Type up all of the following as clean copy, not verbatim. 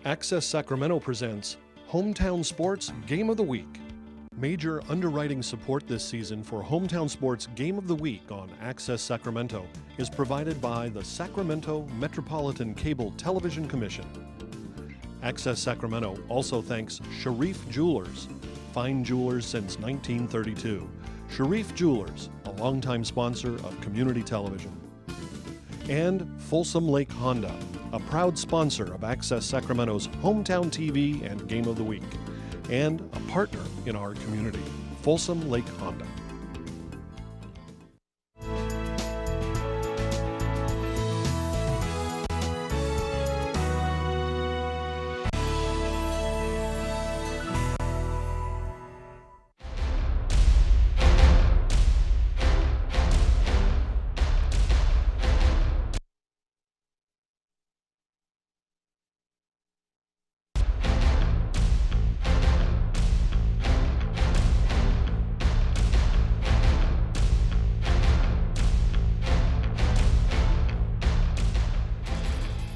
Access Sacramento presents Hometown Sports Game of the Week. Major underwriting support this season for Hometown Sports Game of the Week on Access Sacramento is provided by the Sacramento Metropolitan Cable Television Commission. Access Sacramento also thanks Sharif Jewelers, fine jewelers since 1932. Sharif Jewelers, a longtime sponsor of community television. And Folsom Lake Honda, a proud sponsor of Access Sacramento's Hometown TV and Game of the Week, and a partner in our community, Folsom Lake Honda.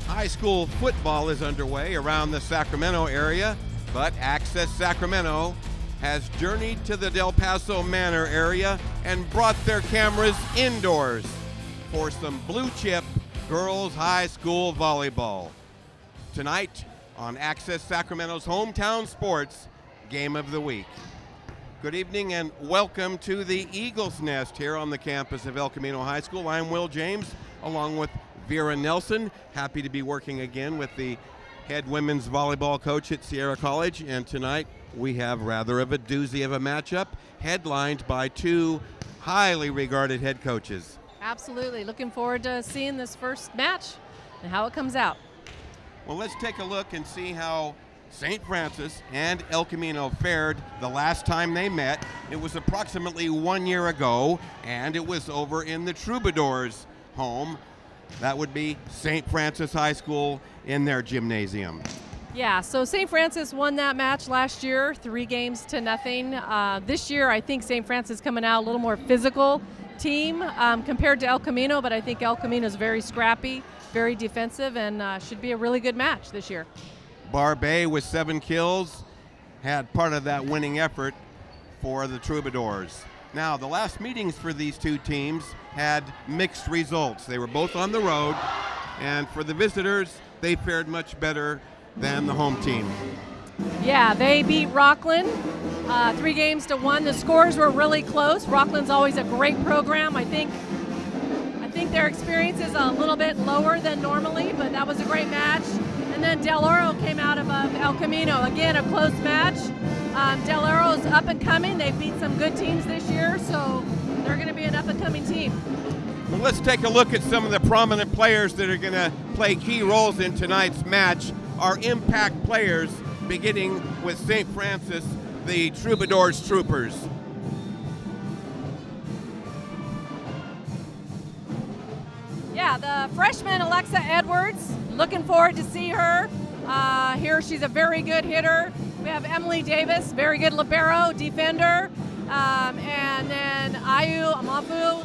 High school football is underway around the Sacramento area, but Access Sacramento has journeyed to the Del Paso Manor area and brought their cameras indoors for some blue chip girls high school volleyball. Tonight on Access Sacramento's Hometown Sports Game of the Week. Good evening and welcome to the Eagles Nest here on the campus of El Camino High School. I'm Will James, along with Vera Nelson. Happy to be working again with the head women's volleyball coach at Sierra College, and tonight we have rather of a doozy of a matchup headlined by two highly regarded head coaches. Absolutely. Looking forward to seeing this first match and how it comes out. Well, let's take a look and see how St. Francis and El Camino fared the last time they met. It was approximately 1 year ago, and it was over in the Troubadours' home. That would be St. Francis High School in their gymnasium. Yeah, so St. Francis won that match last year, 3-0. This year, I think St. Francis coming out a little more physical team compared to El Camino, but I think El Camino is very scrappy, very defensive, and should be a really good match this year. Barbet with 7 kills had part of that winning effort for the Troubadours. Now, the last meetings for these two teams had mixed results. They were both on the road, and for the visitors, they fared much better than the home team. Yeah, they beat Rockland 3-1. The scores were really close. Rockland's always a great program. I think their experience is a little bit lower than normally, but that was a great match. And then Del Oro came out above El Camino. Again, a close match. Del Oro's up and coming. They've beat some good teams this year, so they're going to be an up and coming team. Well, let's take a look at some of the prominent players that are going to play key roles in tonight's match. Our impact players, beginning with St. Francis, the Troubadours Troopers. Yeah, the freshman Alexa Edwards, looking forward to see her. Here she's a very good hitter. We have Emily Davis, very good libero, defender. And then Ayu Amafu,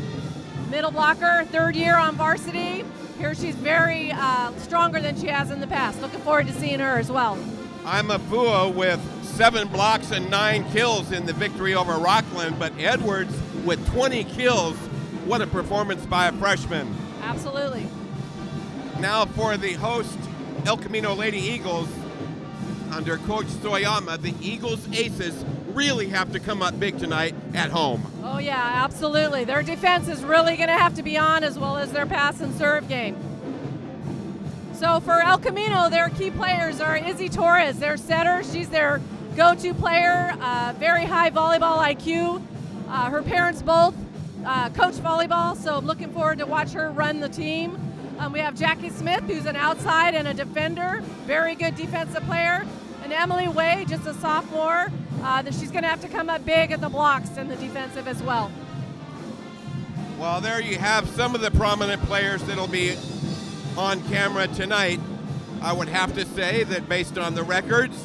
middle blocker, 3rd year on varsity. Here she's very stronger than she has in the past. Looking forward to seeing her as well. Amafu with 7 blocks and 9 kills in the victory over Rockland, but Edwards with 20 kills. What a performance by a freshman. Absolutely. Now for the host, El Camino Lady Eagles. Under Coach Soyama, the Eagles aces really have to come up big tonight at home. Oh yeah, absolutely. Their defense is really going to have to be on, as well as their pass and serve game. So for El Camino, their key players are Izzy Torres, their setter. She's their go-to player, very high volleyball IQ. Her parents both coach volleyball, so I'm looking forward to watch her run the team. We have Jackie Smith, who's an outside and a defender, very good defensive player. And Emily Way, just a sophomore, that she's going to have to come up big at the blocks and the defensive as well. Well, there you have some of the prominent players that'll be on camera tonight. I would have to say that based on the records,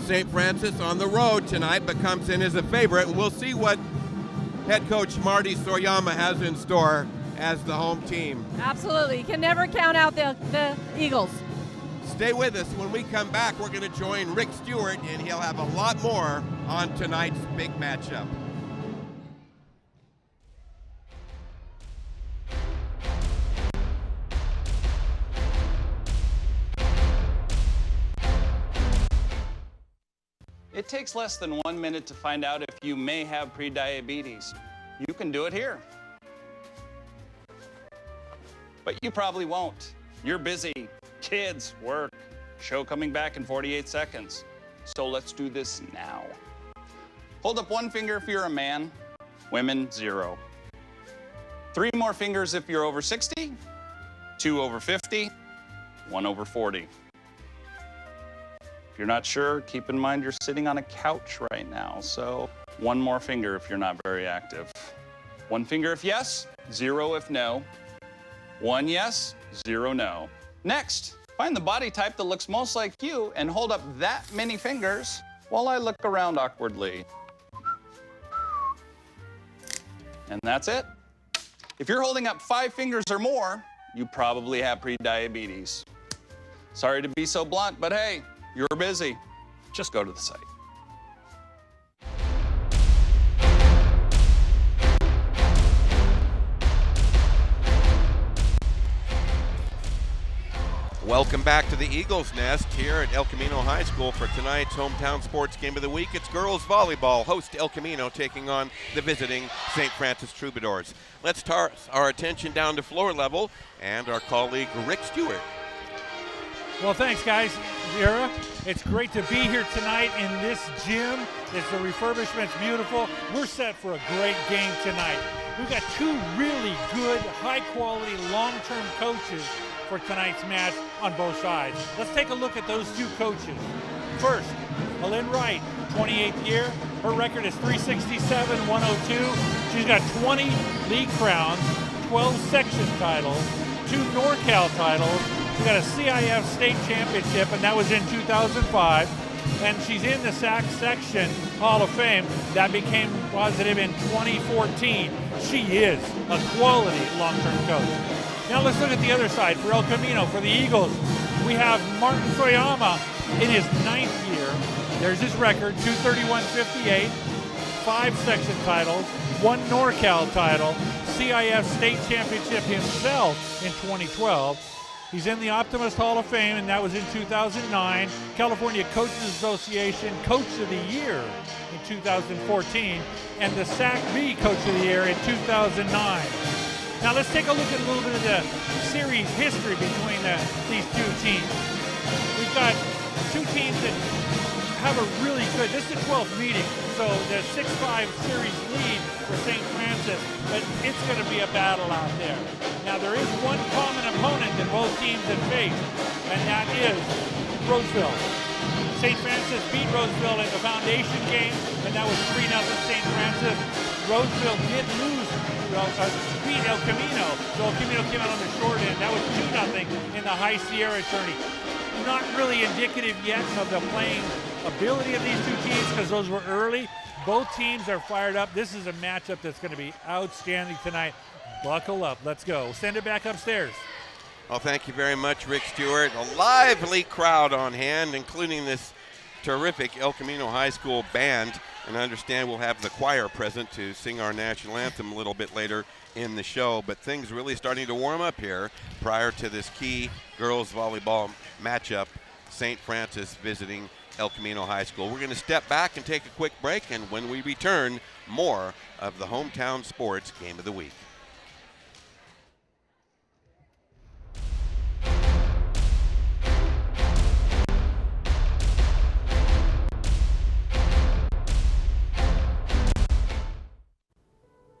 St. Francis on the road tonight, but comes in as a favorite. We'll see what head coach Marty Soyama has in store as the home team. Absolutely. You can never count out the Eagles. Stay with us. When we come back, we're going to join Rick Stewart, and he'll have a lot more on tonight's big matchup. It takes less than 1 minute to find out if you may have prediabetes. You can do it here. But you probably won't. You're busy. Kids, work, show coming back in 48 seconds. So let's do this now. Hold up one finger if you're a man. Women, 0. 3 more fingers if you're over 60. 2 over 50. 1 over 40. If you're not sure, keep in mind you're sitting on a couch right now, so 1 more finger if you're not very active. 1 finger if yes, 0 if no. 1 yes, 0 no. Next, find the body type that looks most like you and hold up that many fingers while I look around awkwardly. And that's it. If you're holding up 5 fingers or more, you probably have prediabetes. Sorry to be so blunt, but hey, you're busy. Just go to the site. Welcome back to the Eagles Nest here at El Camino High School for tonight's hometown sports game of the week. It's girls volleyball, host El Camino taking on the visiting St. Francis Troubadours. Let's turn our attention down to floor level and our colleague Rick Stewart. Well, thanks, guys. Vera, it's great to be here tonight in this gym. The refurbishment's beautiful. We're set for a great game tonight. We've got 2 really good, high-quality, long-term coaches for tonight's match on both sides. Let's take a look at those 2 coaches. First, Lynn Wright, 28th year. Her record is 367-102. She's got 20 league crowns, 12 section titles, 2 NorCal titles. She got a CIF state championship, and that was in 2005. And she's in the SAC Section Hall of Fame. That became positive in 2014. She is a quality long-term coach. Now let's look at the other side for El Camino. For the Eagles, we have Martin Soyama in his 9th year. There's his record, 231-58, 5 section titles, 1 NorCal title, CIF state championship himself in 2012. He's in the Optimist Hall of Fame, and that was in 2009. California Coaches Association Coach of the Year in 2014, and the SAC-B Coach of the Year in 2009. Now let's take a look at a little bit of the series history between these 2 teams. We've got 2 teams that have a really good, this is the 12th meeting, so the 6-5 series lead for St. Francis, but it's going to be a battle out there. Now there is one common opponent that both teams have faced, and that is Roseville. St. Francis beat Roseville in the foundation game, and that was 3-0 St. Francis. Roseville did lose, beat El Camino, so El Camino came out on the short end. That was 2-0 in the High Sierra tourney. Not really indicative yet of the playing ability of these 2 teams because those were early. Both teams are fired up. This is a matchup that's going to be outstanding tonight. Buckle up. Let's go. Send it back upstairs. Well, thank you very much, Rick Stewart. A lively crowd on hand, including this terrific El Camino High School band. And I understand we'll have the choir present to sing our national anthem a little bit later in the show. But things really starting to warm up here prior to this key girls volleyball matchup, St. Francis visiting El Camino High School. We're going to step back and take a quick break, and when we return, more of the hometown sports game of the week.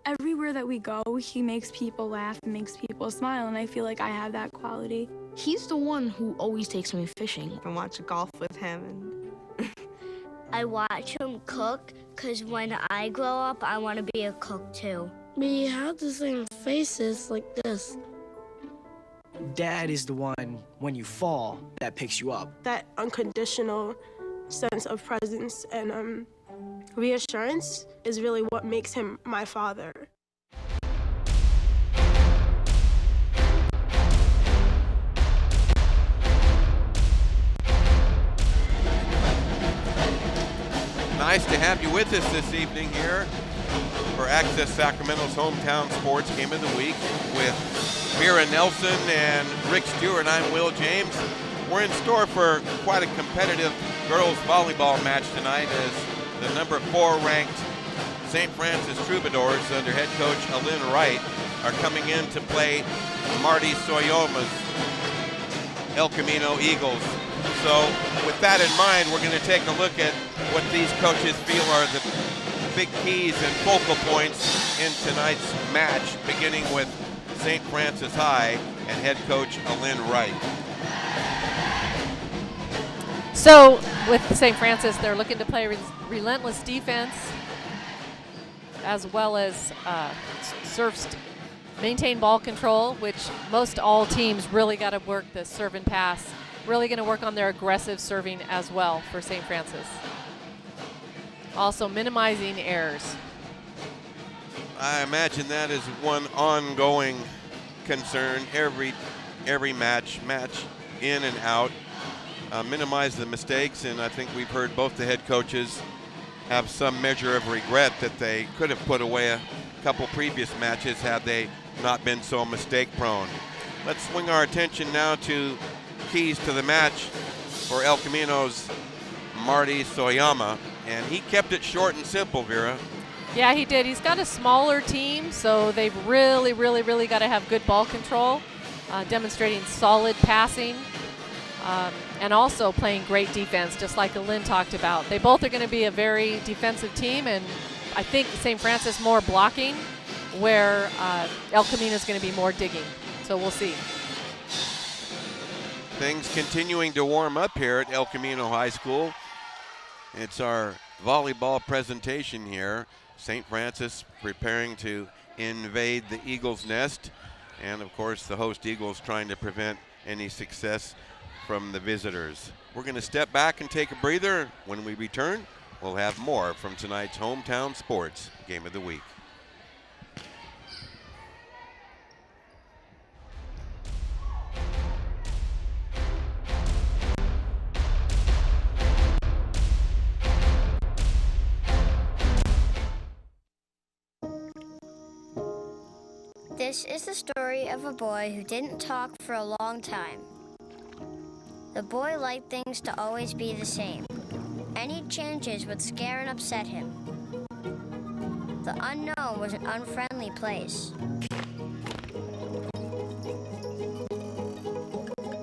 Everywhere that we go, he makes people laugh and makes people smile, and I feel like I have that quality. He's the one who always takes me fishing. I watch golf with him. And I watch him cook because when I grow up, I want to be a cook too. We have the same faces like this. Dad is the one, when you fall, that picks you up. That unconditional sense of presence and reassurance is really what makes him my father. to have you with us this evening here for Access Sacramento's Hometown Sports Game of the Week with Vera Nelson and Rick Stewart. I'm Will James. We're in store for quite a competitive girls volleyball match tonight as the number 4 ranked St. Francis Troubadours under head coach Alyn Wright are coming in to play Marty Soyoma's El Camino Eagles. So with that in mind, we're going to take a look at what these coaches feel are the big keys and focal points in tonight's match, beginning with St. Francis High and head coach Alyn Wright. So with St. Francis, they're looking to play relentless defense as well as maintain ball control, which most all teams really got to work the serve and pass. Really going to work on their aggressive serving as well for St. Francis. Also minimizing errors. I imagine that is one ongoing concern every match in and out. Minimize the mistakes, and I think we've heard both the head coaches have some measure of regret that they could have put away a couple previous matches had they not been so mistake prone. Let's swing our attention now to keys to the match for El Camino's Marty Soyama, and he kept it short and simple, Vera. Yeah, he did. He's got a smaller team, so they've really got to have good ball control, demonstrating solid passing, and also playing great defense, just like Alyn talked about. They both are going to be a very defensive team, and I think St. Francis more blocking, where El Camino is going to be more digging. So we'll see. Things continuing to warm up here at El Camino High School. It's our volleyball presentation here. St. Francis preparing to invade the Eagles' nest, and of course the host Eagles trying to prevent any success from the visitors. We're going to step back and take a breather. When we return, we'll have more from tonight's Hometown Sports Game of the Week. This is the story of a boy who didn't talk for a long time. The boy liked things to always be the same. Any changes would scare and upset him. The unknown was an unfriendly place.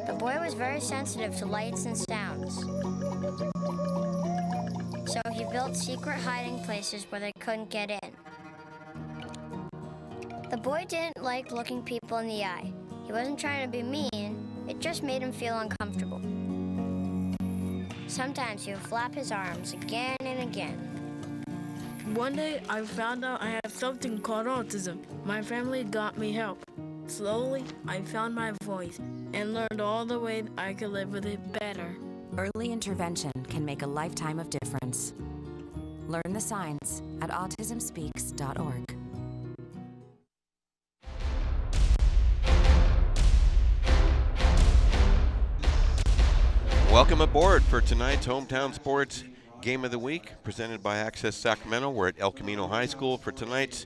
The boy was very sensitive to lights and sounds. So he built secret hiding places where they couldn't get in. The boy didn't like looking people in the eye. He wasn't trying to be mean, it just made him feel uncomfortable. Sometimes he would flap his arms again and again. One day I found out I had something called autism. My family got me help. Slowly, I found my voice and learned all the ways I could live with it better. Early intervention can make a lifetime of difference. Learn the signs at autismspeaks.org. Welcome aboard for tonight's Hometown Sports Game of the Week, presented by Access Sacramento. We're at El Camino High School for tonight's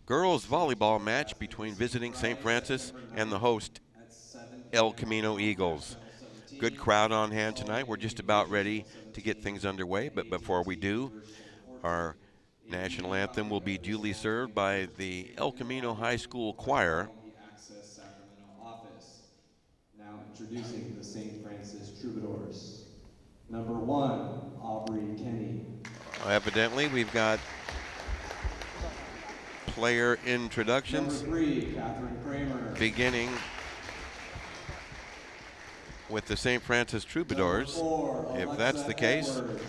girls volleyball match between visiting St. Francis and the host El Camino Eagles. Good crowd on hand tonight. We're just about ready to get things underway, but before we do, our national anthem will be duly served by the El Camino High School Choir. Introducing the St. Francis Troubadours. Number 1, Aubrey Kenny. Evidently, we've got player introductions. Number 3, Catherine Kramer. Beginning with the St. Francis Troubadours. 4, if Alexa that's the case, Edwards.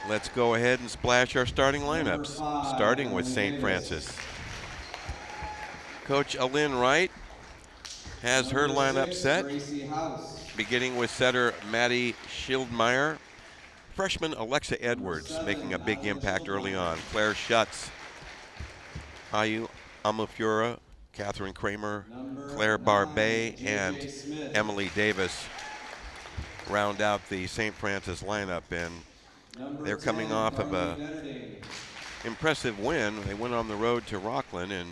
let's go ahead and splash our starting lineups, 5, starting with Emily St. Davis. Francis. Coach Alyn Wright has her lineup set, beginning with setter Maddie Schildmeyer. Freshman Alexa Edwards making a big impact early on. Claire Schutz, Ayu Amufura, Catherine Kramer, Claire Barbet, and Emily Davis round out the St. Francis lineup. And They're coming off of a impressive win. They went on the road to Rockland and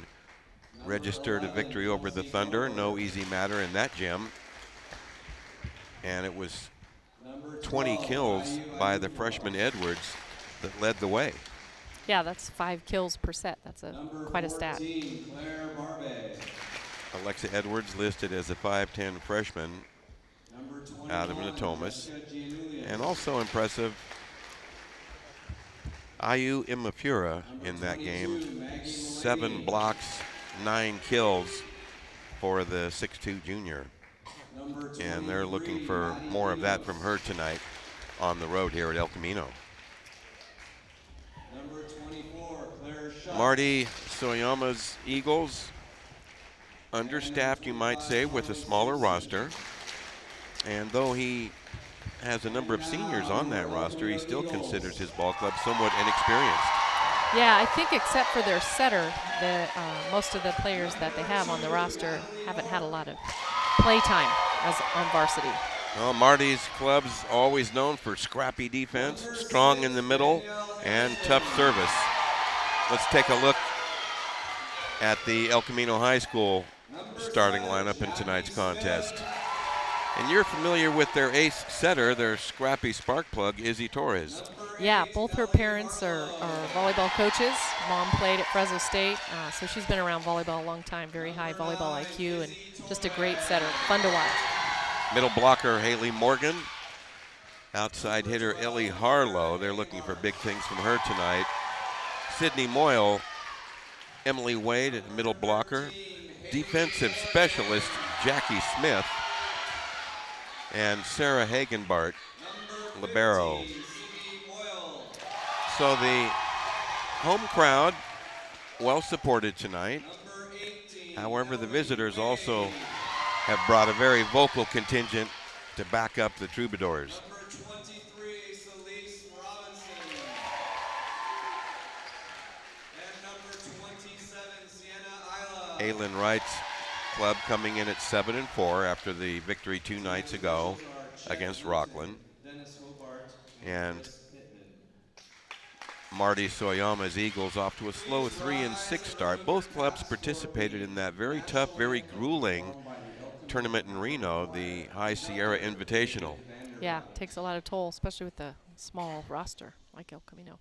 registered a victory over the Thunder. No easy matter in that gym. And it was 20 kills by the freshman Edwards that led the way. Yeah, that's 5 kills per set. That's quite a stat. Alexa Edwards listed as a 5'10 freshman out of Natomas. And also impressive, Ayu Imafura in that game. 7 blocks, 9 kills for the 6'2 junior. And they're looking for more of that from her tonight on the road here at El Camino. Marty Soyama's Eagles, understaffed, you might say, with a smaller roster. And though he has a number of seniors on that roster, he still considers his ball club somewhat inexperienced. Yeah, I think except for their setter, most of the players that they have on the roster haven't had a lot of play time as on varsity. Well, Marty's club's always known for scrappy defense, strong in the middle, and tough service. Let's take a look at the El Camino High School starting lineup in tonight's contest. And you're familiar with their ace setter, their scrappy spark plug, Izzy Torres. Yeah, both her parents are volleyball coaches. Mom played at Fresno State, so she's been around volleyball a long time. Very high volleyball IQ and just a great setter. Fun to watch. Middle blocker, Haley Morgan. Outside hitter, Ellie Harlow. They're looking for big things from her tonight. Sydney Moyle, Emily Wade at middle blocker. Defensive specialist, Jackie Smith. And Sarah Hagenbart, libero. So the home crowd, well supported tonight. However, the visitors also have brought a very vocal contingent to back up the Troubadours. Aylin Wright's club coming in at 7-4 after the victory 2 nights ago against Rockland. And Marty Soyama's Eagles off to a slow 3-6 start. Both clubs participated in that very tough, very grueling tournament in Reno, the High Sierra Invitational. Yeah, takes a lot of toll, especially with the small roster like El Camino.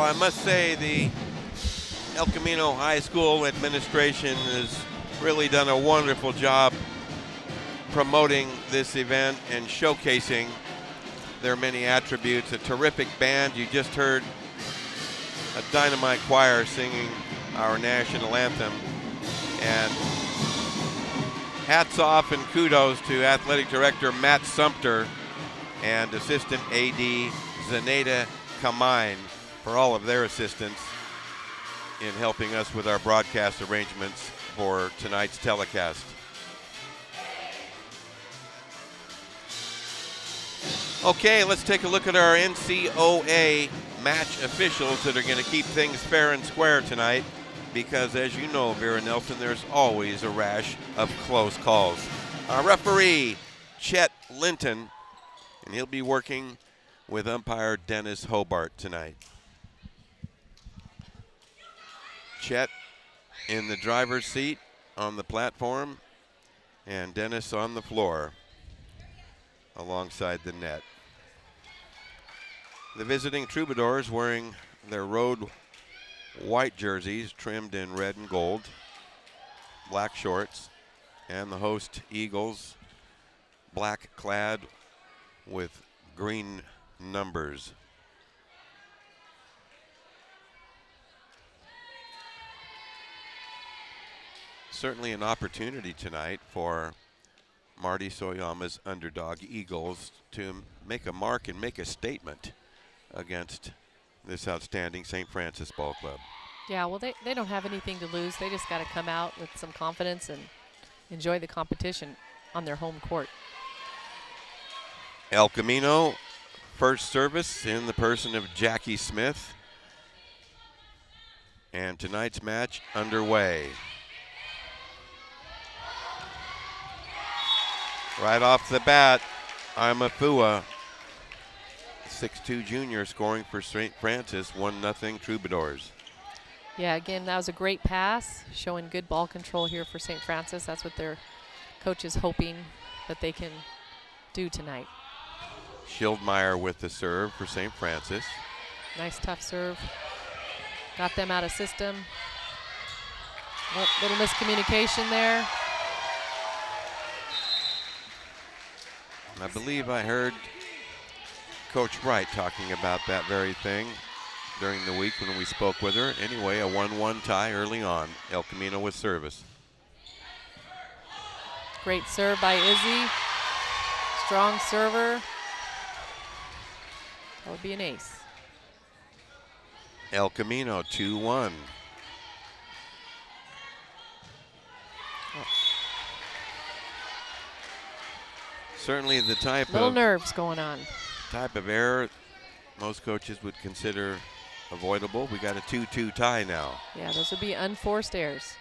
I must say the El Camino High School administration has really done a wonderful job promoting this event and showcasing their many attributes. A terrific band. You just heard a dynamite choir singing our national anthem. And hats off and kudos to Athletic Director Matt Sumter and Assistant AD Zenaida Kamine for all of their assistance in helping us with our broadcast arrangements for tonight's telecast. Okay, let's take a look at our NCOA match officials that are going to keep things fair and square tonight. because as you know, Vera Nelson, there's always a rash of close calls. Our referee, Chet Linton, and he'll be working with umpire Dennis Hobart tonight. Chet in the driver's seat on the platform, and Dennis on the floor alongside the net. The visiting Troubadours wearing their road white jerseys trimmed in red and gold, black shorts, and the host Eagles black clad with green numbers. Certainly an opportunity tonight for Marty Soyama's underdog Eagles to make a mark and make a statement against this outstanding St. Francis Ball Club. Yeah, well, they don't have anything to lose. They just got to come out with some confidence and enjoy the competition on their home court. El Camino, first service in the person of Jackie Smith. And tonight's match underway. Right off the bat, Imafua, 6'2" junior, scoring for St. Francis, 1-0 Troubadours. Yeah, again, that was a great pass, showing good ball control here for St. Francis. That's what their coach is hoping that they can do tonight. Schildmeyer with the serve for St. Francis. Nice tough serve. Got them out of system. Oh, little miscommunication there. I believe I heard Coach Wright talking about that very thing during the week when we spoke with her. Anyway, a 1-1 tie early on. El Camino with service. Great serve by Izzy. Strong server. That would be an ace. El Camino 2-1. Certainly the type little of nerves going on. Type of error most coaches would consider avoidable. We got a 2-2 tie now. Yeah, those would be unforced errors.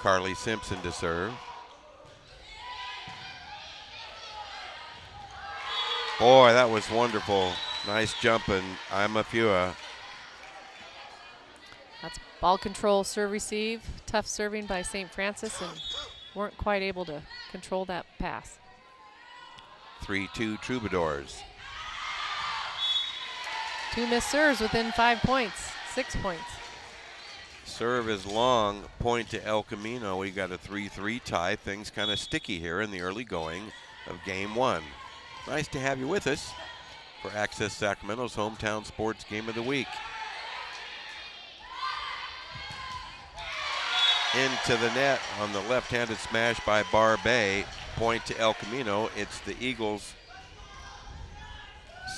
Carly Simpson to serve. Boy, that was wonderful. Nice jumping. Imafua. That's ball control, serve receive. Tough serving by St. Francis, and weren't quite able to control that pass. 3-2 Troubadours. 2 missed serves within 5 points, 6 points. Serve is long, point to El Camino. We got a 3-3 tie. Things kind of sticky here in the early going of game one. Nice to have you with us for Access Sacramento's Hometown Sports Game of the Week. Into the net on the left-handed smash by Barbet. Point to El Camino. It's the Eagles'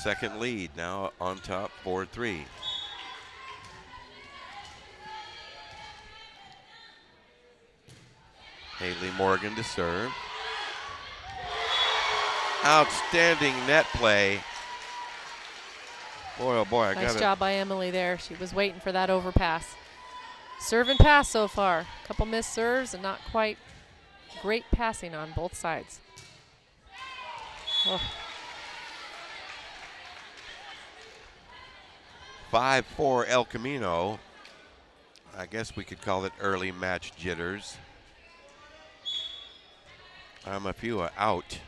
second lead, now on top 4-3. Haley Morgan to serve. Outstanding net play. Boy, oh boy, nice job by Emily there. She was waiting for that overpass. Serve and pass so far. A couple missed serves and not quite great passing on both sides. Oh. 5-4 El Camino. I guess we could call it early match jitters. Imafua out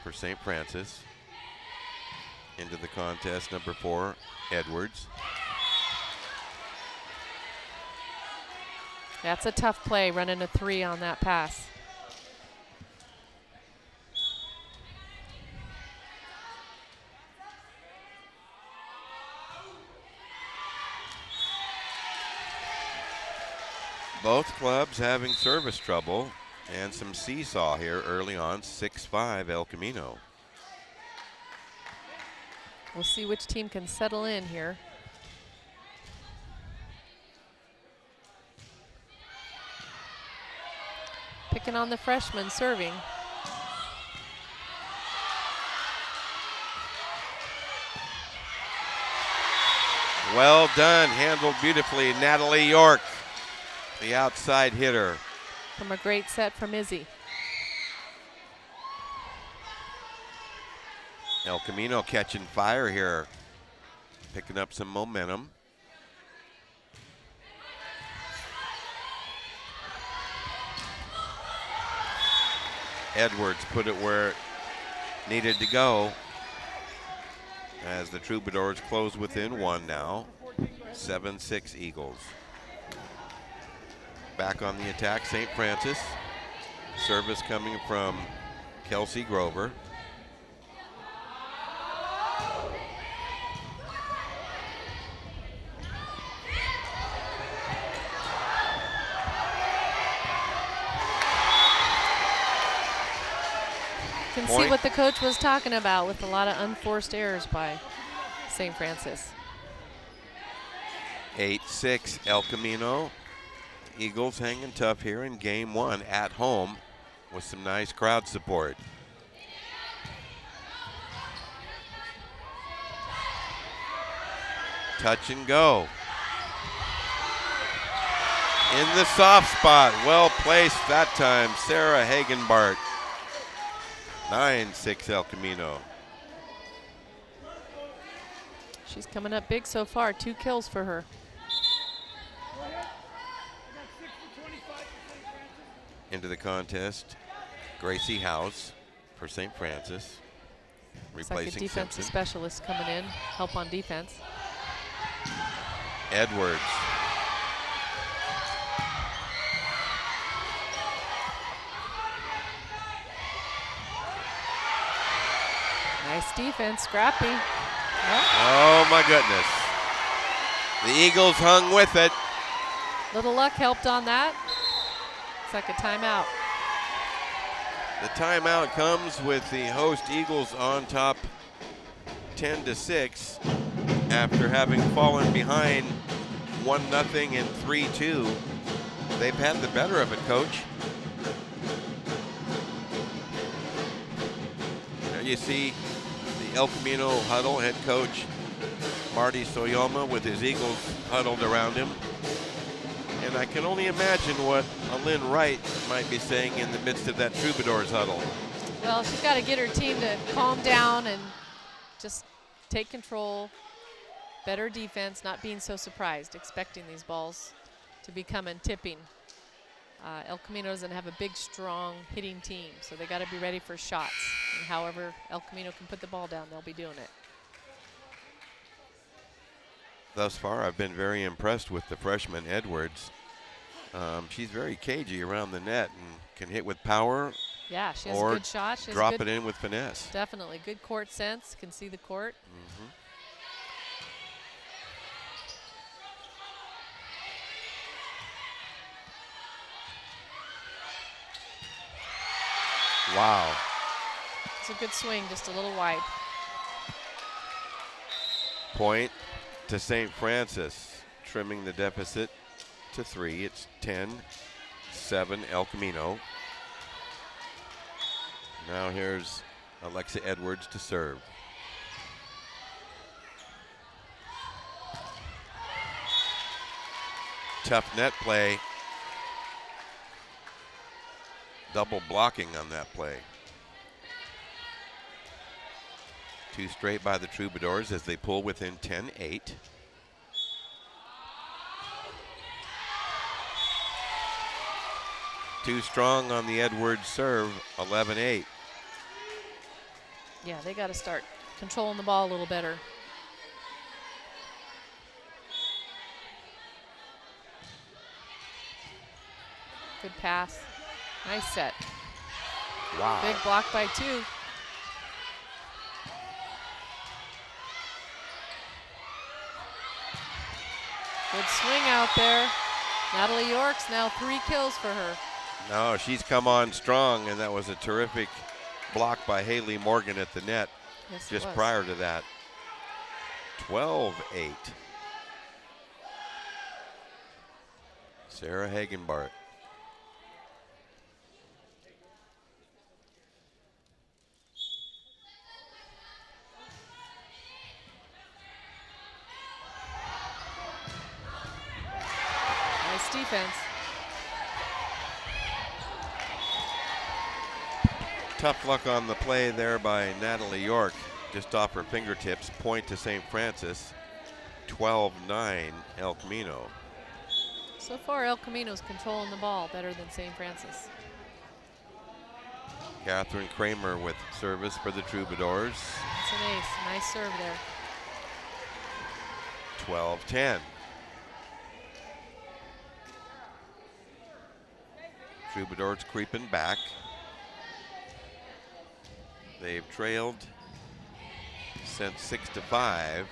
for St. Francis. Into the contest, number 4, Edwards. That's a tough play, running a 3 on that pass. Both clubs having service trouble and some seesaw here early on. 6-5 El Camino. We'll see which team can settle in here. Picking on the freshman serving. Well done, handled beautifully. Natalie York, the outside hitter. From a great set from Izzy. El Camino catching fire here, picking up some momentum. Edwards put it where it needed to go as the Troubadours close within one now. 7-6 Eagles. Back on the attack, St. Francis. Service coming from Kelsey Grover. Can see what the coach was talking about with a lot of unforced errors by St. Francis. 8-6 El Camino. Eagles hanging tough here in game one at home with some nice crowd support. Touch and go. In the soft spot, well placed that time, Sarah Hagenbart. 9-6 El Camino. She's coming up big so far, 2 kills for her. Into the contest, Gracie House for St. Francis, replacing Second defensive Simpson. specialist coming in, help on defense. Edwards. Nice defense, scrappy. Oh my goodness. The Eagles hung with it. Little luck helped on that. Second timeout. The timeout comes with the host Eagles on top 10-6 after having fallen behind 1-0 and 3-2. They've had the better of it, Coach. There you see the El Camino huddle, head coach Marty Soyoma with his Eagles huddled around him. And I can only imagine what Lynn Wright might be saying in the midst of that Troubadours huddle. Well, she's got to get her team to calm down and just take control. Better defense, not being so surprised, expecting these balls to be coming, tipping. El Camino doesn't have a big, strong hitting team, so they got to be ready for shots. And however El Camino can put the ball down, they'll be doing it. Thus far, I've been very impressed with the freshman Edwards. She's very cagey around the net and can hit with power. Yeah, she has or a good shot. She has drop good, it in with finesse. Definitely. Good court sense, can see the court. Mm-hmm. Wow. It's a good swing, just a little wide. Point to St. Francis, trimming the deficit to 3. It's 10-7 El Camino. Now here's Alexa Edwards to serve. Tough net play. Double blocking on that play. 2 straight by the Troubadours as they pull within 10-8. Too strong on the Edwards serve, 11-8. Yeah, they got to start controlling the ball a little better. Good pass. Nice set. Wow. Big block by 2. Good swing out there. Natalie York's now 3 kills for her. No, she's come on strong, and that was a terrific block by Haley Morgan at the net just prior to that. 12-8. Sarah Hagenbart. defense. Tough luck on the play there by Natalie York. Just off her fingertips. Point to St. Francis. 12-9 El Camino. So far, El Camino's controlling the ball better than St. Francis. Catherine Kramer with service for the Troubadours. That's an ace. Nice serve there. 12-10. Troubadours creeping back. They've trailed since 6-5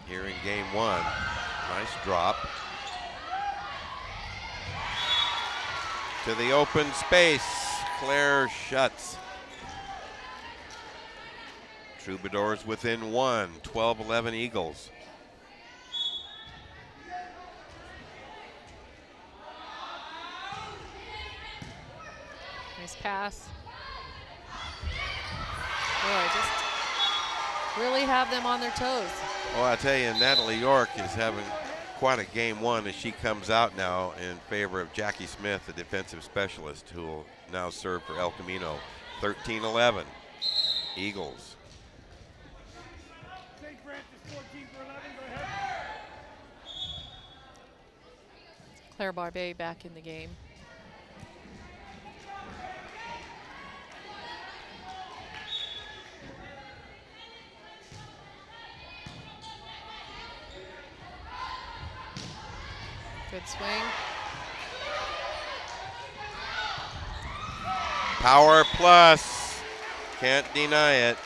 here in game one. Nice drop. To the open space. Claire Schutz. Troubadours within one. 12-11 Eagles. Nice pass. Boy, just really have them on their toes. Well, I tell you, Natalie York is having quite a game one as she comes out now in favor of Jackie Smith, the defensive specialist, who will now serve for El Camino. 13-11, Eagles. Claire Barbet back in the game. Good swing. Power plus. Can't deny it.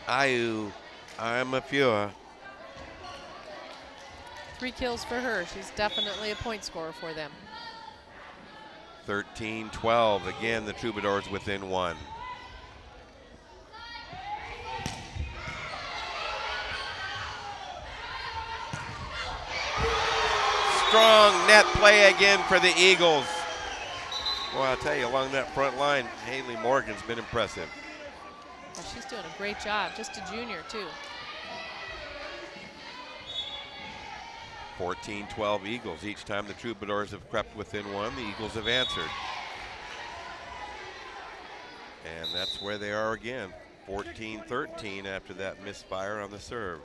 Ayu Imafua. 3 kills for her. She's definitely a point scorer for them. 13-12. Again, the Troubadours within one. Strong net play again for the Eagles. Well, I'll tell you, along that front line, Haley Morgan's been impressive. Well, she's doing a great job, just a junior too. 14-12 Eagles. Each time the Troubadours have crept within one, the Eagles have answered. And that's where they are again. 14-13 after that misfire on the serve.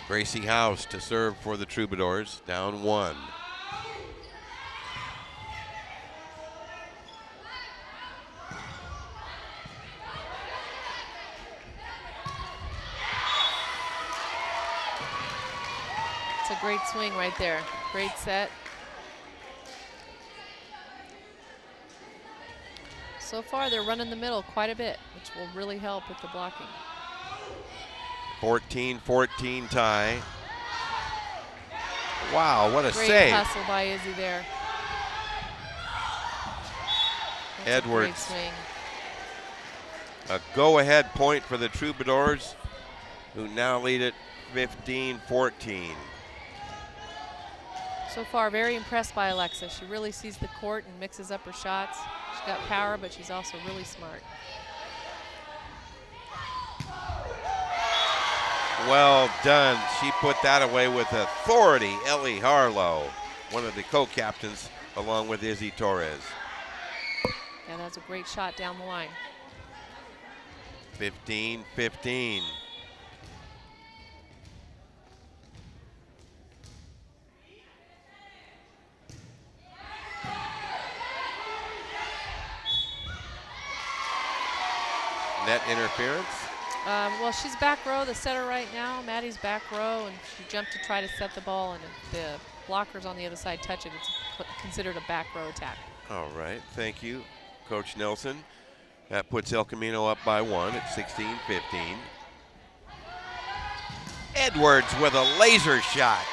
Gracie House to serve for the Troubadours, down one. It's a great swing right there. Great set. So far, they're running the middle quite a bit, which will really help with the blocking. 14-14 tie. Wow, what a great save. Great hustle by Izzy there. That's Edwards. A great swing. A go-ahead point for the Troubadours, who now lead it 15-14. So far, very impressed by Alexa. She really sees the court and mixes up her shots. She's got power, but she's also really smart. Well done. She put that away with authority. Ellie Harlow, one of the co-captains, along with Izzy Torres. Yeah, that's a great shot down the line. 15-15. Net interference. Well, she's back row, the setter right now. Maddie's back row, and she jumped to try to set the ball, and if the blockers on the other side touch it, it's considered a back row attack. All right, thank you, Coach Nelson. That puts El Camino up by one at 16-15. Edwards with a laser shot.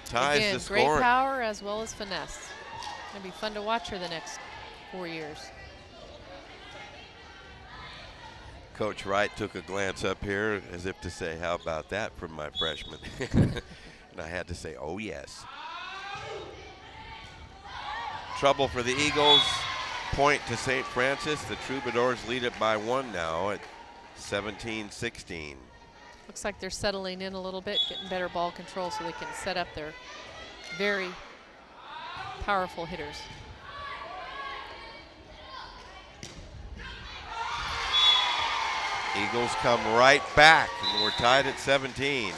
Ties Again, the score. great power as well as finesse. It'll be fun to watch her the next 4 years. Coach Wright took a glance up here as if to say, how about that from my freshman? And I had to say, oh yes. Trouble for the Eagles. Point to St. Francis. The Troubadours lead it by one now at 17-16. Looks like they're settling in a little bit, getting better ball control so they can set up their very powerful hitters. Eagles come right back, and we're tied at 17.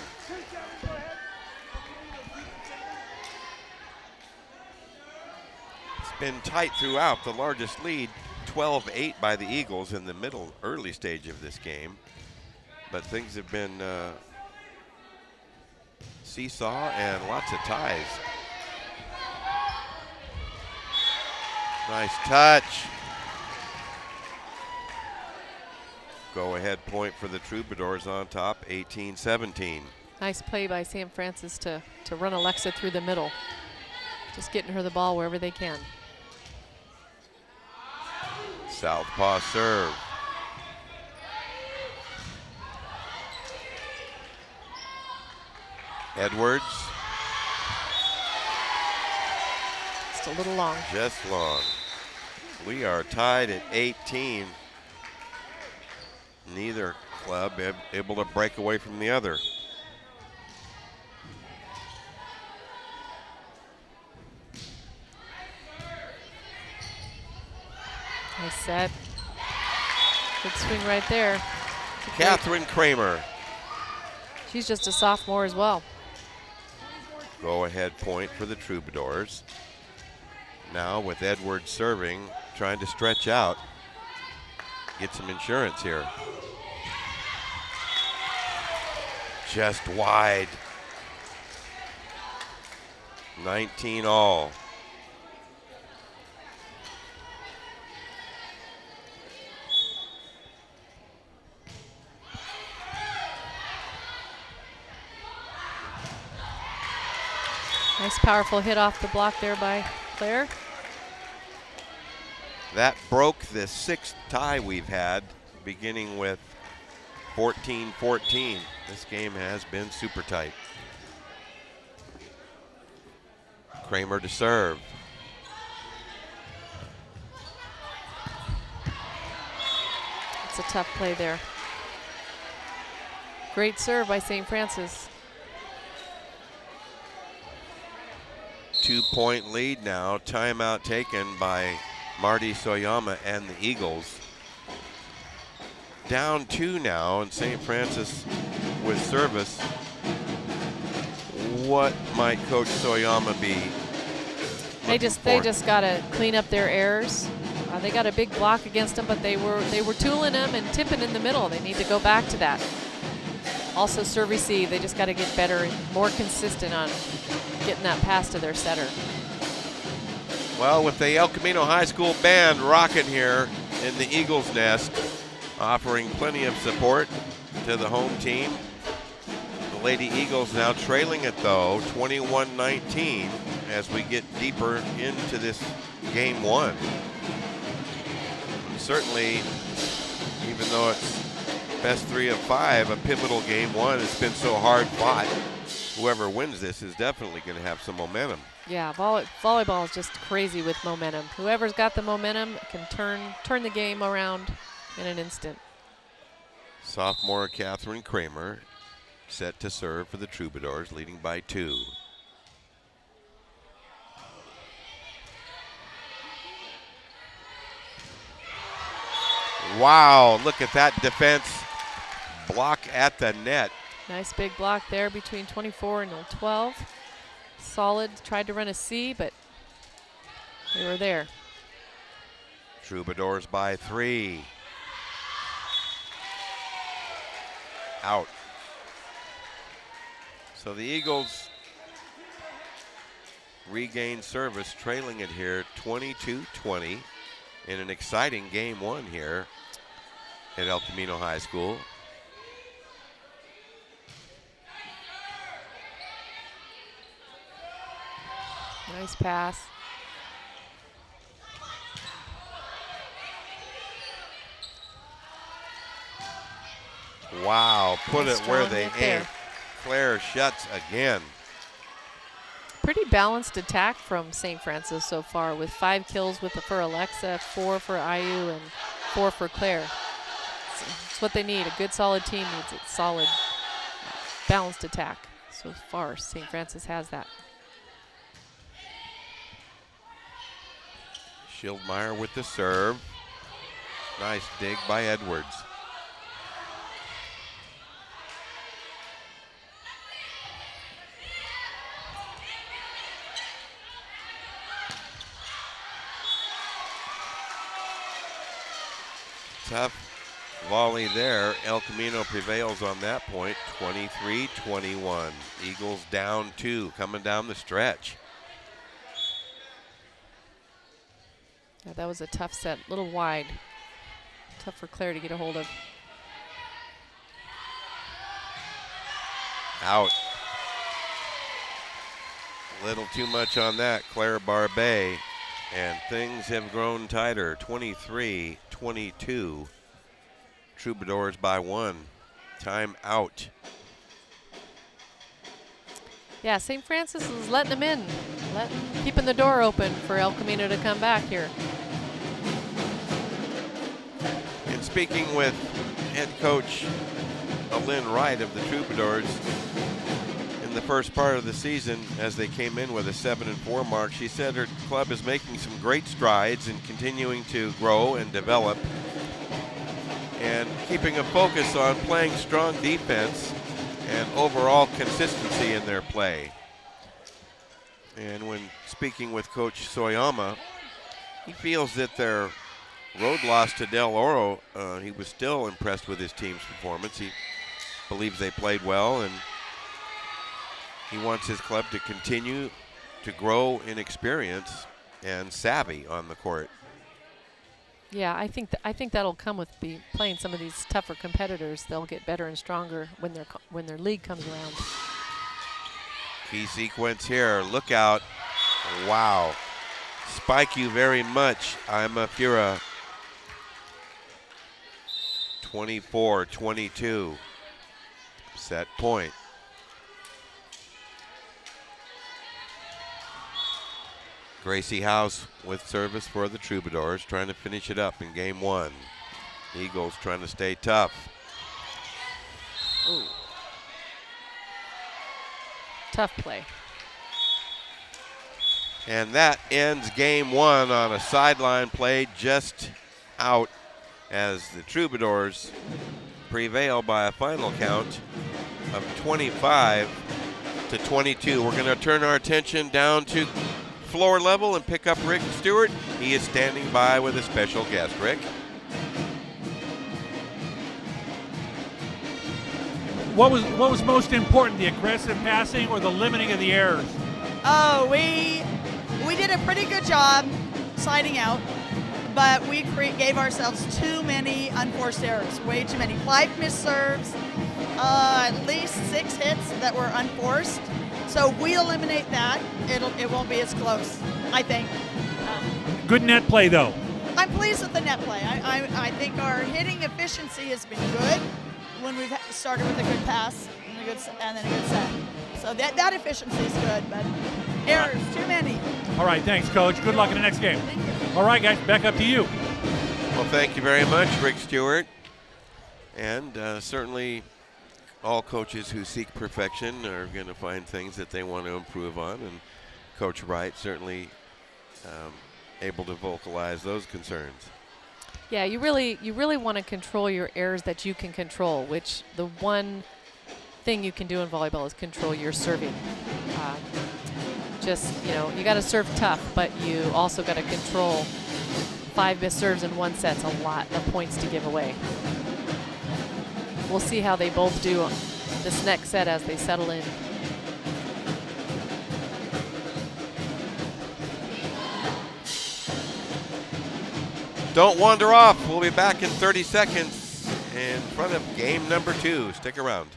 It's been tight throughout. The largest lead, 12-8 by the Eagles in the early stage of this game. But things have been seesaw and lots of ties. Nice touch. Go ahead point for the Troubadours on top, 18-17. Nice play by St. Francis to run Alexa through the middle. Just getting her the ball wherever they can. Southpaw serve. Edwards. Just a little long. Just long. We are tied at 18. Neither club able to break away from the other. Nice set. Good swing right there. Catherine Kramer. She's just a sophomore as well. Go ahead point for the Troubadours. Now with Edwards serving, trying to stretch out. Get some insurance here. Just wide. 19 all. Nice powerful hit off the block there by Claire. That broke the 6th tie we've had, beginning with 14-14. This game has been super tight. Kramer to serve. It's a tough play there. Great serve by St. Francis. 2-point lead now. Timeout taken by Marty Soyama and the Eagles. Down 2 now, and St. Francis with service. What might Coach Soyama be? They just got to clean up their errors. They got a big block against them, but they were tooling them and tipping in the middle. They need to go back to that. Also serve receive. They just got to get better and more consistent on getting that pass to their setter. Well, with the El Camino High School band rocking here in the Eagles' nest, offering plenty of support to the home team. The Lady Eagles now trailing it though, 21-19, as we get deeper into this game 1. Certainly, even though it's best 3 of 5, a pivotal game 1. It's been so hard fought. Whoever wins this is definitely going to have some momentum. Yeah, volleyball is just crazy with momentum. Whoever's got the momentum can turn the game around in an instant. Sophomore Catherine Kramer set to serve for the Troubadours, leading by 2. Wow, look at that defense block at the net. Nice big block there between 24 and 12. Solid, tried to run a C, but they were there. Troubadours by 3. Out. So the Eagles regain service, trailing it here 22-20 in an exciting game 1 here at El Camino High School. Nice pass. Wow, put Nice it where strong they hit ain't. there. Claire shuts again. Pretty balanced attack from St. Francis so far, with 5 kills for Alexa, 4 for IU, and 4 for Claire. what they need. A good, solid team needs a solid, balanced attack. So far, St. Francis has that. Schildmeyer with the serve. Nice dig by Edwards. Tough volley there. El Camino prevails on that point, 23-21. Eagles down 2, coming down the stretch. Yeah, that was a tough set, a little wide. Tough for Claire to get a hold of. Out. A little too much on that, Claire Barbet. And things have grown tighter, 23-22. Troubadours by 1. Time out. Yeah, St. Francis is letting them in, keeping the door open for El Camino to come back here. And speaking with head coach Lynn Wright of the Troubadours, in the first part of the season, as they came in with a 7-4 mark, she said her club is making some great strides in continuing to grow and develop and keeping a focus on playing strong defense and overall consistency in their play. And when speaking with Coach Soyama, he feels that their road loss to Del Oro, he was still impressed with his team's performance. He believes they played well, and he wants his club to continue to grow in experience and savvy on the court. Yeah, I think that'll come with playing some of these tougher competitors. They'll get better and stronger when their league comes around. Key sequence here. Look out! Wow, spike you very much, Ima Fura. 24-22. Set point. Gracie House with service for the Troubadours, trying to finish it up in game 1. Eagles trying to stay tough. Ooh. Tough play. And that ends game 1 on a sideline play just out as the Troubadours prevail by a final count of 25-22. We're going to turn our attention down to floor level and pick up Rick Stewart. He is standing by with a special guest. Rick? What was most important, the aggressive passing or the limiting of the errors? Oh, we did a pretty good job sliding out, but we gave ourselves too many unforced errors, way too many. 5 missed serves, at least 6 hits that were unforced. So if we eliminate that, it won't be as close, I think. Good net play, though. I'm pleased with the net play. I think our hitting efficiency has been good when we've started with a good pass and then a good set. So that efficiency is good, but errors, too many. All right, thanks, Coach. Good luck in the next game. Thank you. All right, guys, back up to you. Well, thank you very much, Rick Stewart. And certainly all coaches who seek perfection are going to find things that they want to improve on, and Coach Wright certainly able to vocalize those concerns. Yeah, you really want to control your errors that you can control, which the one thing you can do in volleyball is control your serving. You got to serve tough, but you also got to control 5 missed serves in 1 set's a lot of points to give away. We'll see how they both do this next set as they settle in. Don't wander off. We'll be back in 30 seconds in front of game number 2. Stick around.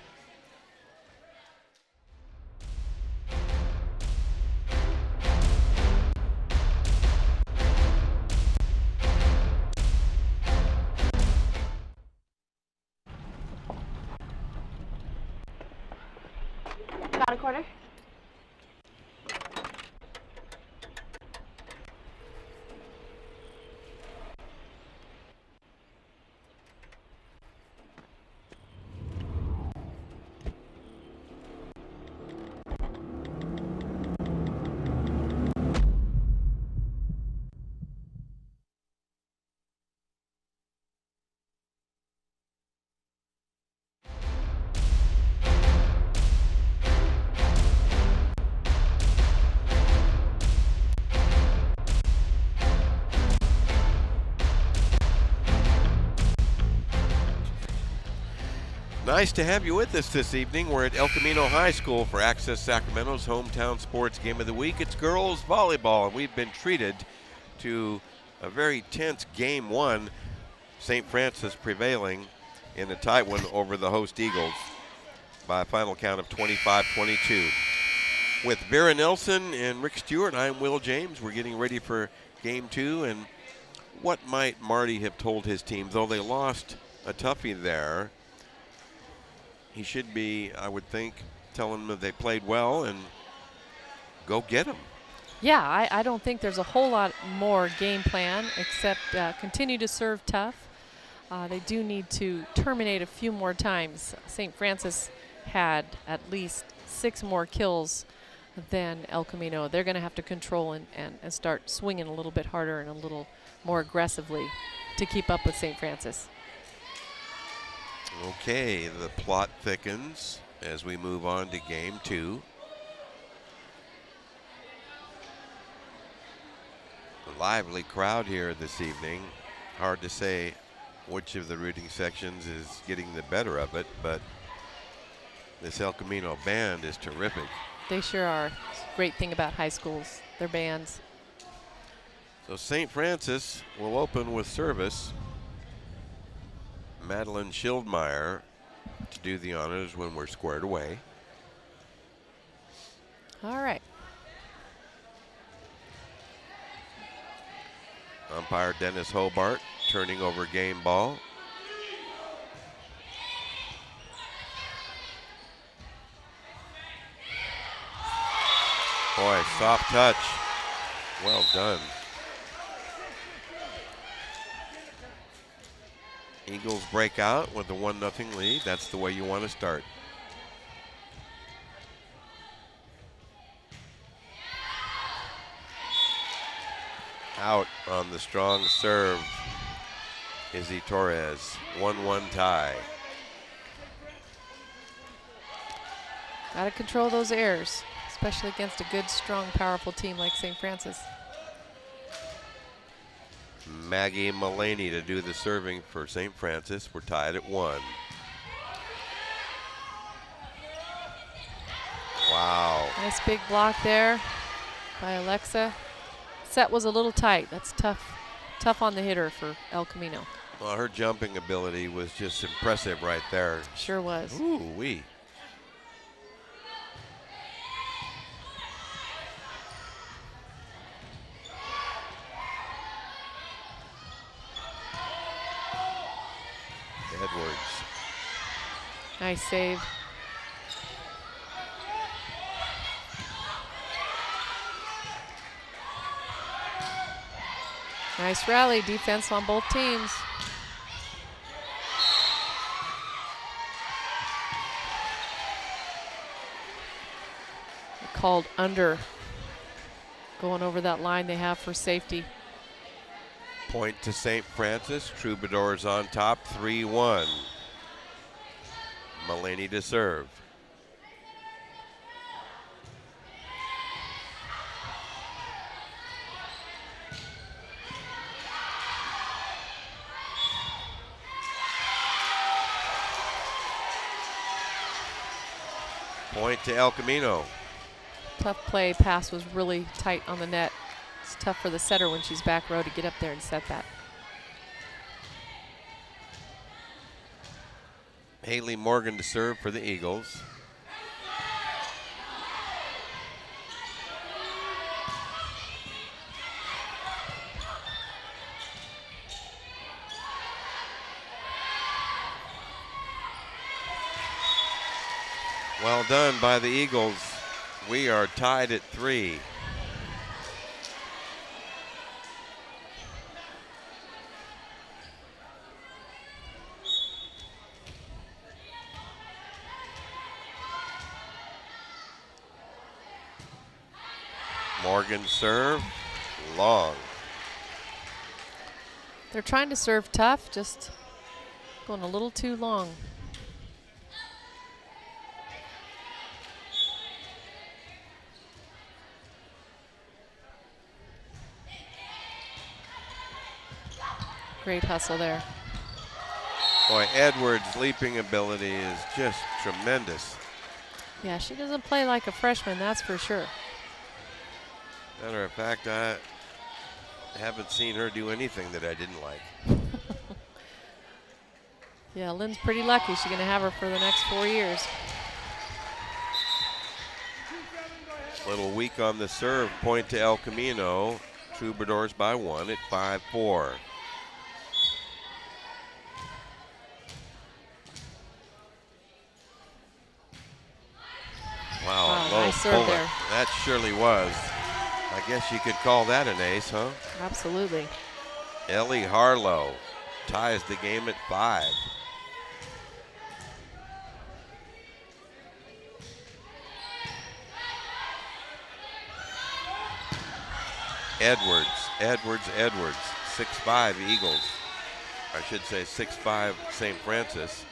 Got a quarter? Nice to have you with us this evening. We're at El Camino High School for Access Sacramento's hometown sports game of the week. It's girls volleyball, and we've been treated to a very tense game one. St. Francis prevailing in a tight one over the host Eagles by a final count of 25-22. With Vera Nelson and Rick Stewart, I'm Will James. We're getting ready for game two, and what might Marty have told his team? Though they lost a toughie there, he should be, I would think, telling them that they played well and go get them. Yeah, I don't think there's a whole lot more game plan except continue to serve tough. They do need to terminate a few more times. St. Francis had at least 6 more kills than El Camino. They're going to have to control and start swinging a little bit harder and a little more aggressively to keep up with St. Francis. Okay, the plot thickens as we move on to game two. A lively crowd here this evening. Hard to say which of the rooting sections is getting the better of it, but this El Camino band is terrific. They sure are. It's a great thing about high schools, their bands. So St. Francis will open with service. Madeline Schildmeyer to do the honors when we're squared away. All right. Umpire Dennis Hobart turning over game ball. Boy, soft touch. Well done. Eagles break out with a 1-0 lead. That's the way you want to start. Out on the strong serve, Izzy Torres. 1-1 tie. Got to control those errors, especially against a good, strong, powerful team like St. Francis. Maggie Mullaney to do the serving for St. Francis. We're tied at 1. Wow. Nice big block there by Alexa. Set was a little tight. That's tough on the hitter for El Camino. Well, her jumping ability was just impressive right there. Sure was. Ooh-wee. Edwards. Nice save. Nice rally, defense on both teams. Called under. Going over that line they have for safety. Point to St. Francis. Troubadours on top, 3-1. Mullaney to serve. Point to El Camino. Tough play. Pass was really tight on the net. It's tough for the setter when she's back row to get up there and set that. Haley Morgan to serve for the Eagles. Well done by the Eagles. We are tied at 3. Morgan serve, long. They're trying to serve tough, just going a little too long. Great hustle there. Boy, Edwards' leaping ability is just tremendous. Yeah, she doesn't play like a freshman, that's for sure. Matter of fact, I haven't seen her do anything that I didn't like. Yeah, Lynn's pretty lucky. She's going to have her for the next 4 years. Little weak on the serve, point to El Camino. Troubadours by 1 at 5-4. Wow, low nice serve bullet. there. That surely was. I guess you could call that an ace, huh? Absolutely. Ellie Harlow ties the game at 5. Edwards, 6'5" Eagles. I should say 6'5" St. Francis.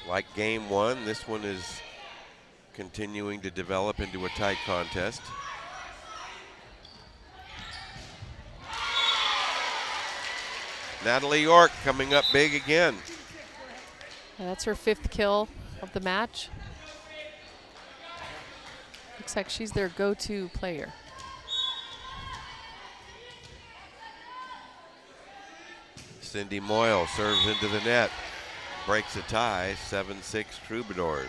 Like game 1, this one is continuing to develop into a tight contest. Natalie York coming up big again. That's her 5th kill of the match. Looks like she's their go-to player. Cindy Moyle serves into the net. Breaks a tie, 7-6 Troubadours.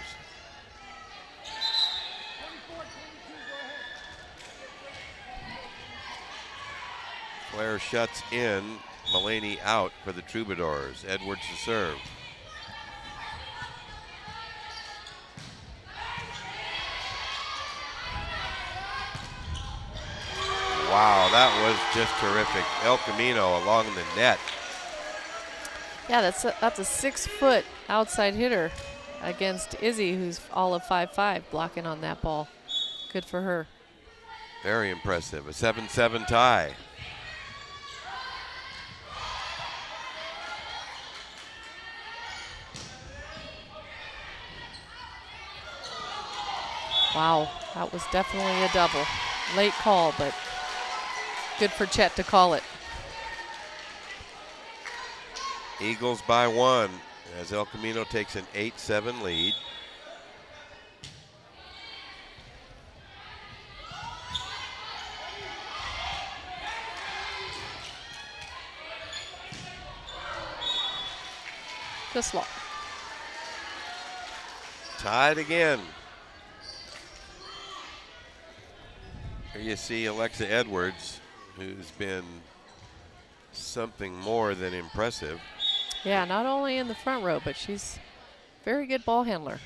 Claire shuts in, Mulaney out for the Troubadours. Edwards to serve. Wow, that was just terrific. El Camino along the net. Yeah, that's a 6-foot outside hitter against Izzy, who's all of 5'5", blocking on that ball. Good for her. Very impressive. A 7-7 tie. Wow, that was definitely a double. Late call, but good for Chet to call it. Eagles by 1 as El Camino takes an 8-7 lead. Just long. Tied again. Here you see Alexa Edwards, who's been something more than impressive. Yeah, not only in the front row, but she's a very good ball handler.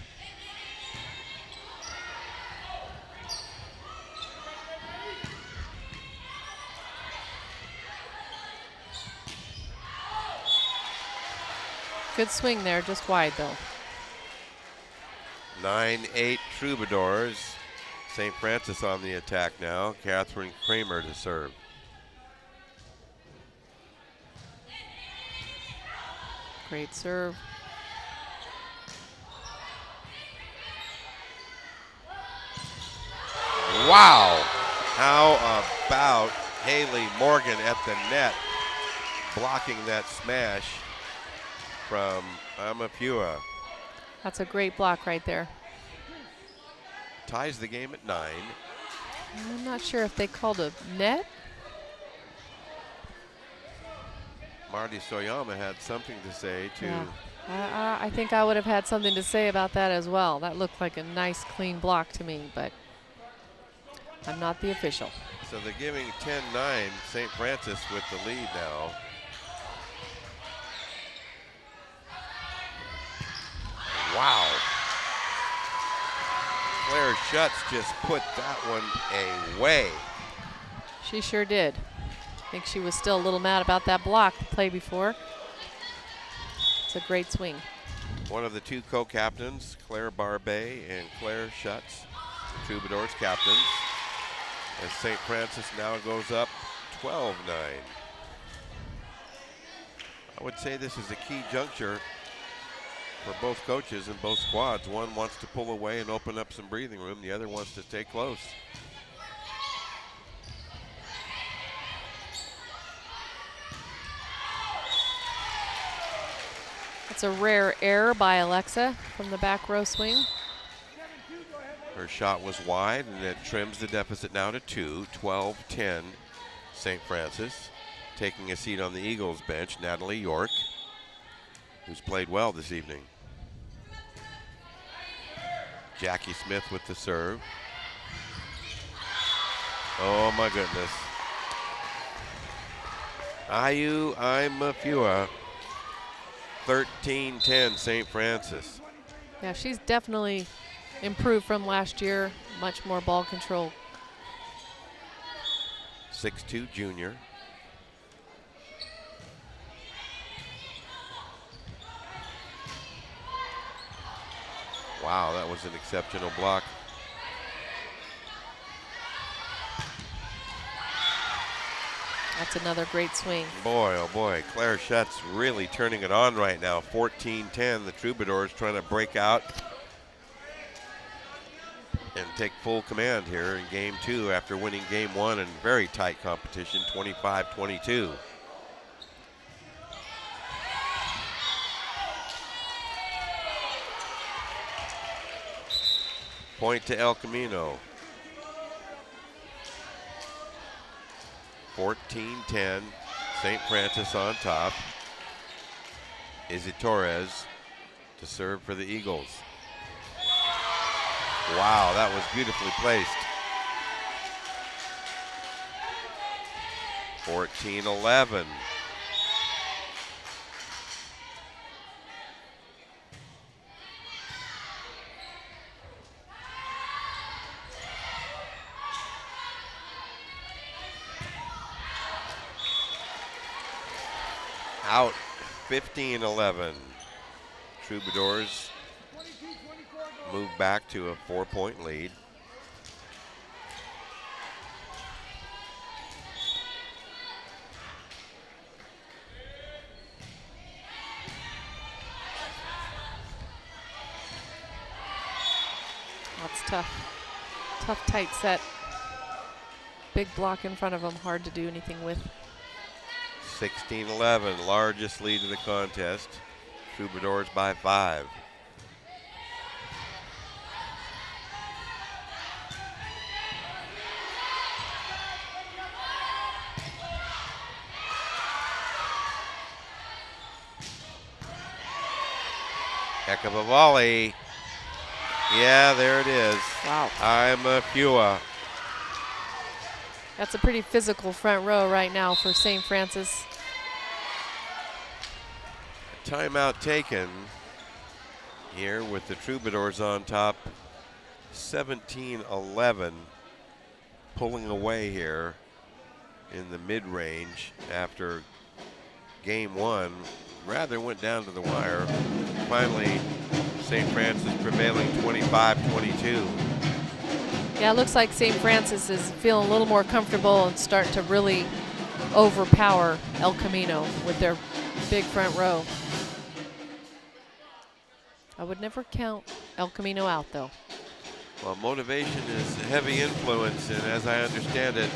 Good swing there, just wide though. 9-8 Troubadours. St. Francis on the attack now. Catherine Kramer to serve. Great serve. Wow! How about Haley Morgan at the net, blocking that smash from Amapua. That's a great block right there. Ties the game at 9. I'm not sure if they called a net. Marty Soyama had something to say to. Yeah. I think I would have had something to say about that as well. That looked like a nice, clean block to me, but I'm not the official. So they're giving 10-9 St. Francis with the lead now. Wow. Claire Schutz just put that one away. She sure did. I think she was still a little mad about that block the play before. It's a great swing. One of the two co-captains, Claire Barbet and Claire Schutz, Troubadours captains, as St. Francis now goes up 12-9. I would say this is a key juncture for both coaches and both squads. One wants to pull away and open up some breathing room. The other wants to stay close. It's a rare error by Alexa from the back row swing. Her shot was wide, and it trims the deficit now to 2, 12-10, St. Francis. Taking a seat on the Eagles bench, Natalie York, who's played well this evening. Jackie Smith with the serve. Oh my goodness. Ayu Imafua, 13-10 St. Francis. Yeah, she's definitely improved from last year, much more ball control. 6'2" junior. Wow, that was an exceptional block. That's another great swing. Boy, oh boy, Claire Schutt's really turning it on right now. 14-10, the Troubadours trying to break out and take full command here in game 2 after winning game 1 in very tight competition, 25-22. Point to El Camino. 14-10, St. Francis on top. Izzy Torres to serve for the Eagles. Wow, that was beautifully placed. 14-11. Out, 15-11. Troubadours move back to a 4-point lead. That's tough. Tough, tight set. Big block in front of them, hard to do anything with. 16-11, largest lead of the contest. Troubadours by 5. Heck of a volley. Yeah, there it is. Wow. Imafua. That's a pretty physical front row right now for St. Francis. Timeout taken here with the Troubadours on top, 17-11, pulling away here in the mid-range after game 1. Rather went down to the wire. Finally, St. Francis prevailing 25-22. Yeah, it looks like St. Francis is feeling a little more comfortable and starting to really overpower El Camino with their big front row. I would never count El Camino out, though. Well, motivation is a heavy influence, and as I understand it,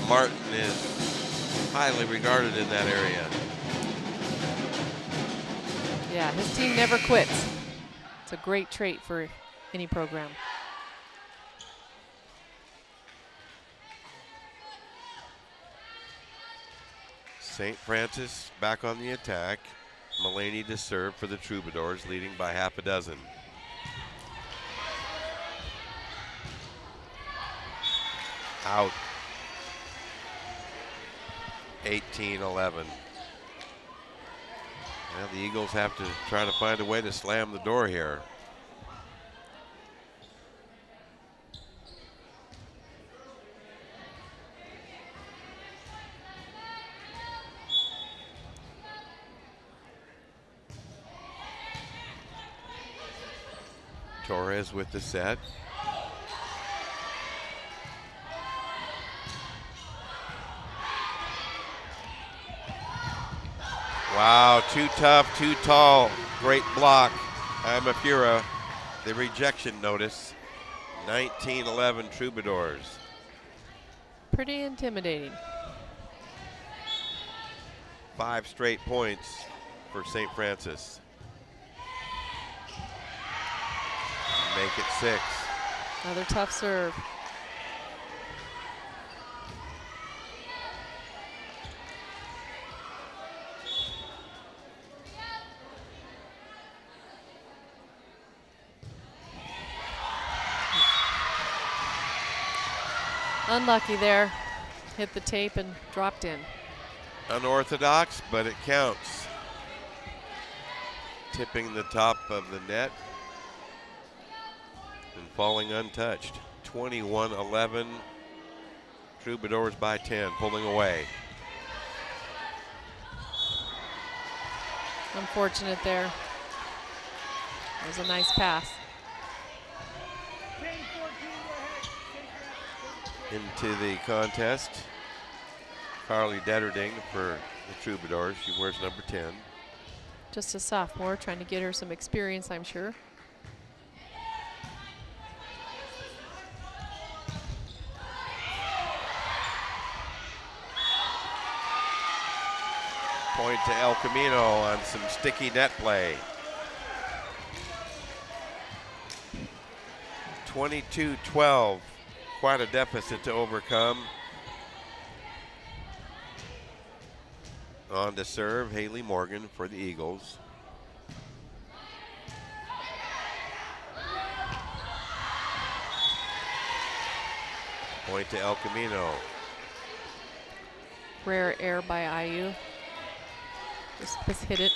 Martin is highly regarded in that area. Yeah, his team never quits. It's a great trait for any program. St. Francis back on the attack. Mulaney to serve for the Troubadours, leading by half a dozen. Out. 18-11. Well, the Eagles have to try to find a way to slam the door here. Torres with the set. Wow, too tough, too tall. Great block. Imafua, the rejection notice. 19-11 Troubadours. Pretty intimidating. 5 straight points for St. Francis. Make it 6. Another tough serve. Unlucky there. Hit the tape and dropped in. Unorthodox, but it counts. Tipping the top of the net and falling untouched. 21-11. Troubadours by 10, pulling away. Unfortunate there. It was a nice pass. Into the contest, Carly Detterding for the Troubadours. She wears number 10. Just a sophomore, trying to get her some experience, I'm sure. Point to El Camino on some sticky net play. 22-12. Quite a deficit to overcome. On to serve, Haley Morgan for the Eagles. Point to El Camino. Rare error by IU. Just hit it.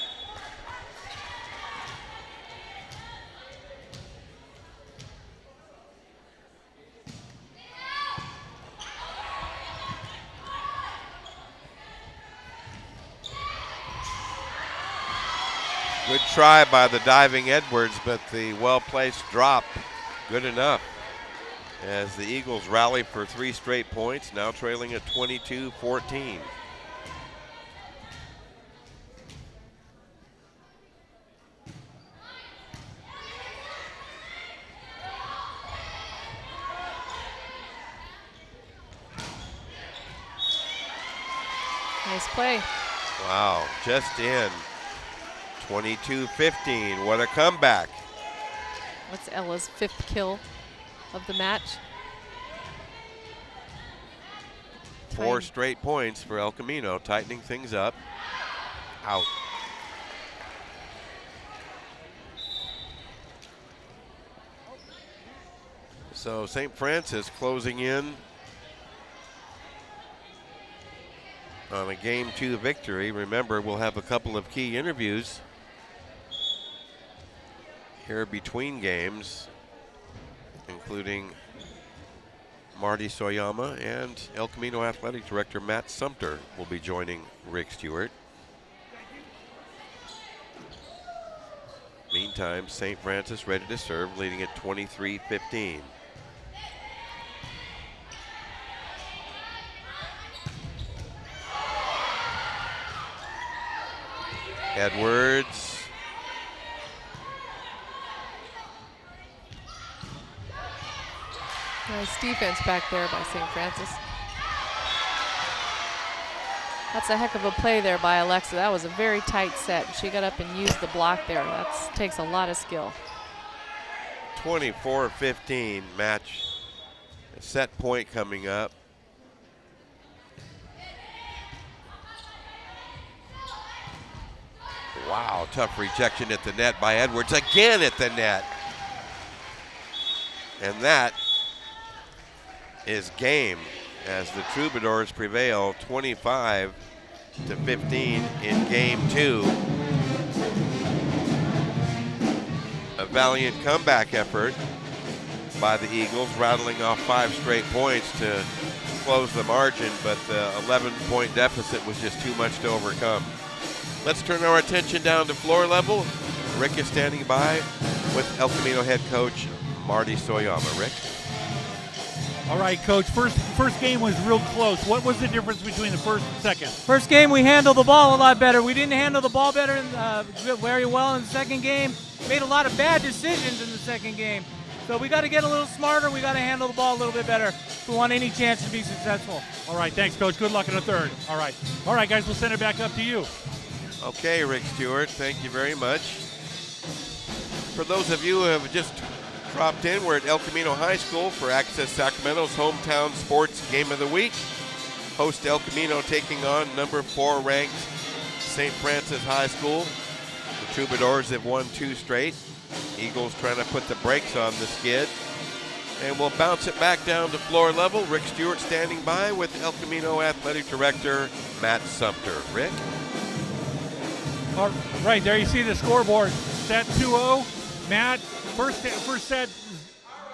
Good try by the diving Edwards, but the well-placed drop, good enough. As the Eagles rally for 3 straight points, now trailing at 22-14. Nice play. Wow, just in. 22-15, what a comeback. That's Ella's 5th kill of the match. 4 straight points for El Camino, tightening things up. Out. So St. Francis closing in on a Game 2 victory. Remember, we'll have a couple of key interviews here between games, including Marty Soyama and El Camino Athletic Director Matt Sumter will be joining Rick Stewart. Meantime, St. Francis ready to serve, leading at 23-15. Edwards. Nice defense back there by St. Francis. That's a heck of a play there by Alexa. That was a very tight set. She got up and used the block there. That takes a lot of skill. 24-15 match. A set point coming up. Wow, tough rejection at the net by Edwards. Again at the net. And that is game as the Troubadours prevail 25-15 in Game 2. A valiant comeback effort by the Eagles, rattling off 5 straight points to close the margin, but the 11-point deficit was just too much to overcome. Let's turn our attention down to floor level. Rick is standing by with El Camino head coach Marty Soyama. Rick? All right, Coach, first game was real close. What was the difference between the first and second? First game, we handled the ball a lot better. We didn't handle the ball better very well in the second game. Made a lot of bad decisions in the second game. So we got to get a little smarter. We got to handle the ball a little bit better if we want any chance to be successful. All right, thanks, Coach. Good luck in the third. All right, guys, we'll send it back up to you. Okay, Rick Stewart, thank you very much. For those of you who have just dropped in. We're at El Camino High School for Access Sacramento's Hometown Sports Game of the Week. Host El Camino taking on number 4 ranked St. Francis High School. The Troubadours have won 2 straight. Eagles trying to put the brakes on the skid. And we'll bounce it back down to floor level. Rick Stewart standing by with El Camino Athletic Director Matt Sumter. Rick? All right, there you see the scoreboard. Set 2-0. Matt, first set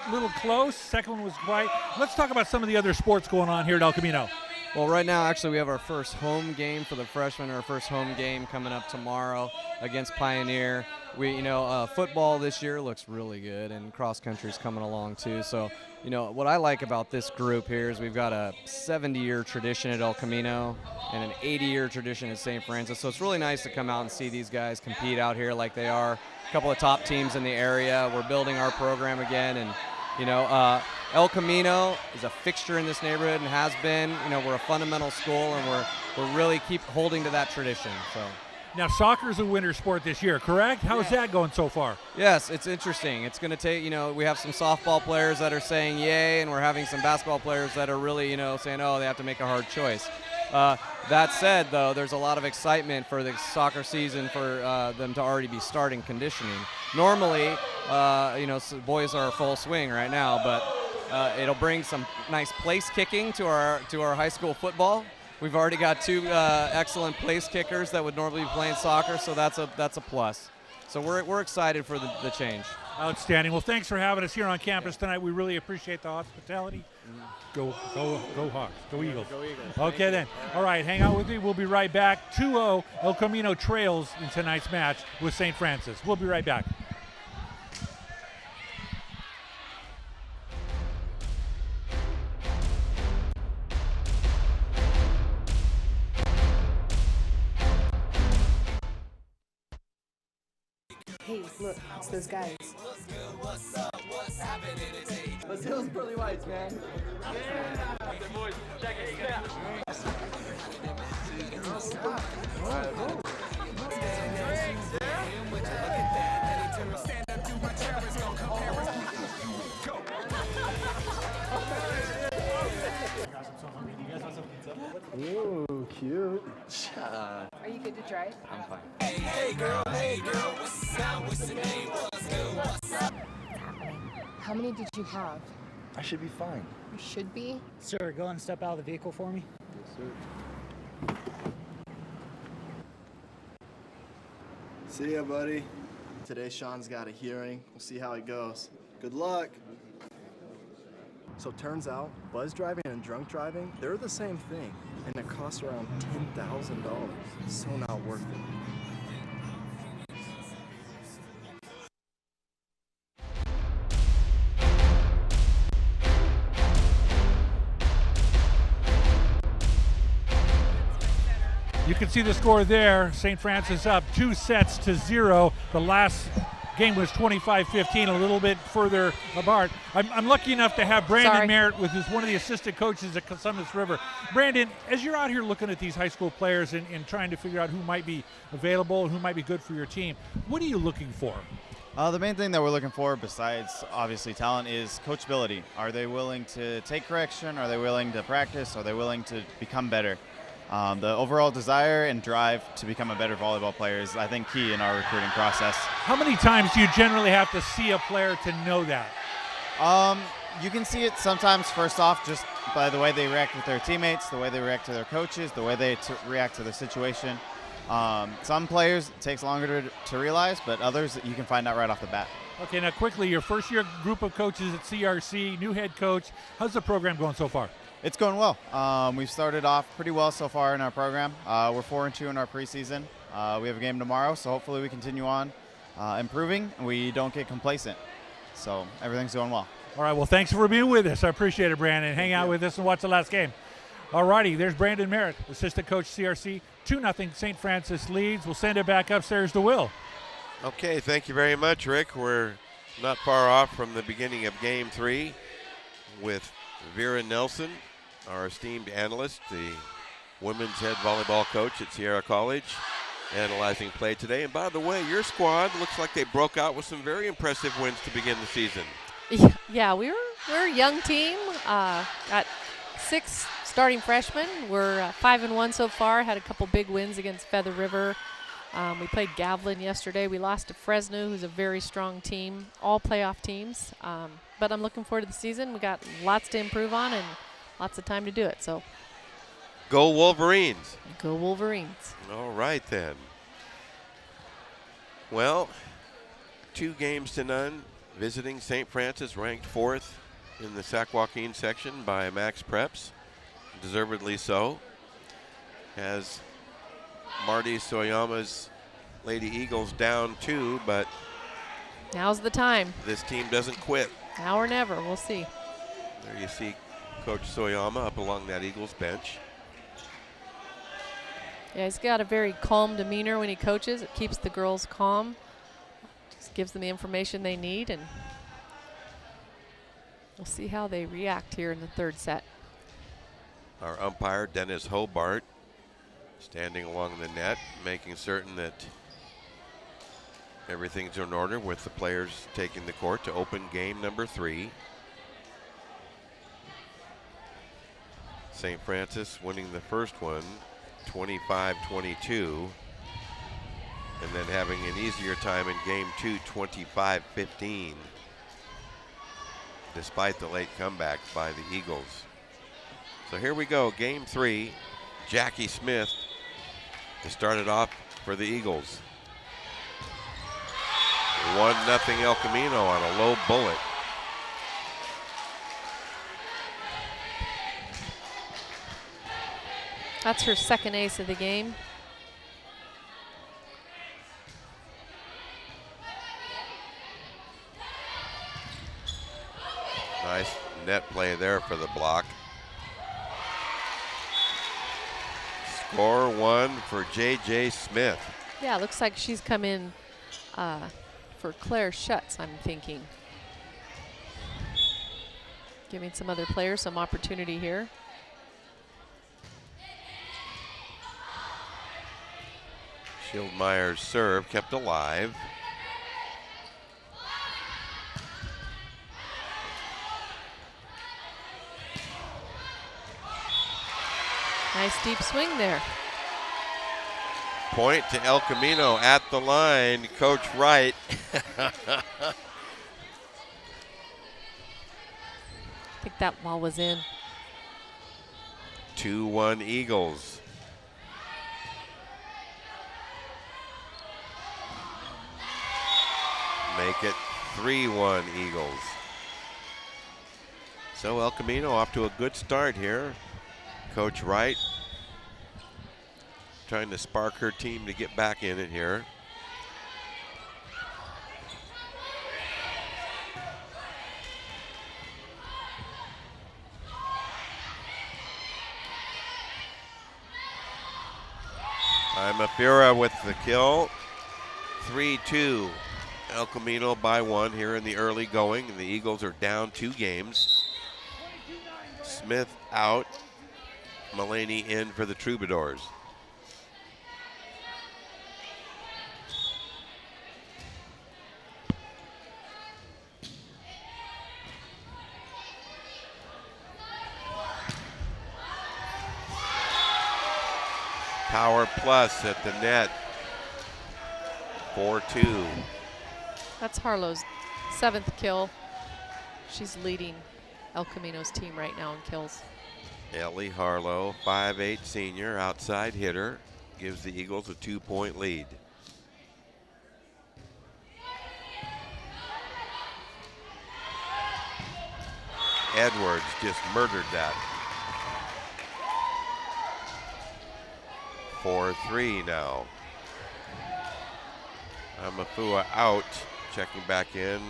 a little close. Second one was quite. Let's talk about some of the other sports going on here at El Camino. Well, right now, actually, we have our first home game for the freshmen, our first home game coming up tomorrow against Pioneer. Football this year looks really good, and cross country's coming along too. So, what I like about this group here is we've got a 70-year tradition at El Camino and an 80-year tradition at St. Francis. So it's really nice to come out and see these guys compete out here like they are. A couple of top teams in the area. We're building our program again, and El Camino is a fixture in this neighborhood and has been. We're a fundamental school, and we're really keep holding to that tradition. So. Now, soccer is a winter sport this year, correct? How's that going so far? Yes, it's interesting. It's going to take, we have some softball players that are saying yay, and we're having some basketball players that are really, saying, oh, they have to make a hard choice. That said, though, there's a lot of excitement for the soccer season for them to already be starting conditioning. Normally, boys are full swing right now, but it'll bring some nice place kicking to our high school football. We've already got 2 excellent place kickers that would normally be playing soccer, so that's a plus. So we're excited for the change. Outstanding. Well, thanks for having us here on campus tonight. We really appreciate the hospitality. Go Hawks. Go Eagles. Go Eagles. Okay then. All right, hang out with me. We'll be right back. 2-0 El Camino trails in tonight's match with St. Francis. We'll be right back. Hey, look, it's those guys. Let's those pearly whites, man. Ooh, cute. Are you good to try? I'm fine. Hey girl, what's the name? What's good? What's up? How many did you have? I should be fine. You should be. Sir, go and step out of the vehicle for me. Yes, sir. See ya, buddy. Today, Sean's got a hearing. We'll see how it goes. Good luck. So turns out, buzz driving and drunk driving, they're the same thing, and it costs around $10,000. So not worth it. You can see the score there. St. Francis up 2-0. The last game was 25-15, a little bit further apart. I'm lucky enough to have Brandon Merritt with who's one of the assistant coaches at Cosumnes River. Brandon, as you're out here looking at these high school players and trying to figure out who might be available, who might be good for your team, what are you looking for? The main thing that we're looking for, besides obviously talent, is coachability. Are they willing to take correction? Are they willing to practice? Are they willing to become better? The overall desire and drive to become a better volleyball player is, I think, key in our recruiting process. How many times do you generally have to see a player to know that? You can see it sometimes, first off, just by the way they react with their teammates, the way they react to their coaches, the way they react to the situation. Some players it takes longer to realize, but others you can find out right off the bat. Okay, now quickly, your first year group of coaches at CRC, new head coach. How's the program going so far? It's going well. We've started off pretty well so far in our program. We're 4-2 in our preseason. We have a game tomorrow, so hopefully we continue on improving and we don't get complacent. So everything's going well. All right, well, thanks for being with us. I appreciate it, Brandon. Hang out with us and watch the last game. All righty, there's Brandon Merritt, assistant coach CRC. 2-0 St. Francis leads. We'll send it back upstairs to Will. Okay, thank you very much, Rick. We're not far off from the beginning of Game 3 with Vera Nelson, our esteemed analyst, the women's head volleyball coach at Sierra College, analyzing play today. And by the way, your squad looks like they broke out with some very impressive wins to begin the season. Yeah, we're a young team. Got 6 starting freshmen. We're 5-1 so far. Had a couple big wins against Feather River. We played Gavilan yesterday. We lost to Fresno, who's a very strong team, all playoff teams. But I'm looking forward to the season. We got lots to improve on and lots of time to do it. So Go Wolverines. Go Wolverines. All right then. Well, 2 games to none. Visiting St. Francis, ranked 4th in the Sac-Joaquin section by Max Preps. Deservedly so. Has Marty Soyama's Lady Eagles down 2, but now's the time. This team doesn't quit. Now or never. We'll see. There you see Coach Soyama up along that Eagles bench. Yeah, he's got a very calm demeanor when he coaches. It keeps the girls calm. Just gives them the information they need, and we'll see how they react here in the 3rd set. Our umpire, Dennis Hobart, standing along the net, making certain that everything's in order with the players taking the court to open game number 3. St. Francis winning the first one, 25-22, and then having an easier time in game 2, 25-15, despite the late comeback by the Eagles. So here we go, game 3. Jackie Smith to start it off for the Eagles. 1-0 El Camino on a low bullet. That's her 2nd ace of the game. Nice net play there for the block. Score 1 for J.J. Smith. Yeah, looks like she's come in for Claire Schutz, I'm thinking. Giving some other players some opportunity here. Schildmeier's serve kept alive. Nice deep swing there. Point to El Camino at the line. Coach Wright. I think that ball was in. 2-1 Eagles. Make it 3-1 Eagles. So El Camino off to a good start here. Coach Wright trying to spark her team to get back in it here. Imafira with the kill. 3-2. El Camino by 1 here in the early going, and the Eagles are down 2 games. Smith out. Mulaney in for the Troubadours. Power plus at the net. 4-2. That's Harlow's 7th kill. She's leading El Camino's team right now in kills. Ellie Harlow, 5'8" senior, outside hitter, gives the Eagles a 2-point lead. Edwards just murdered that. 4-3 now. Amafua out, checking back in,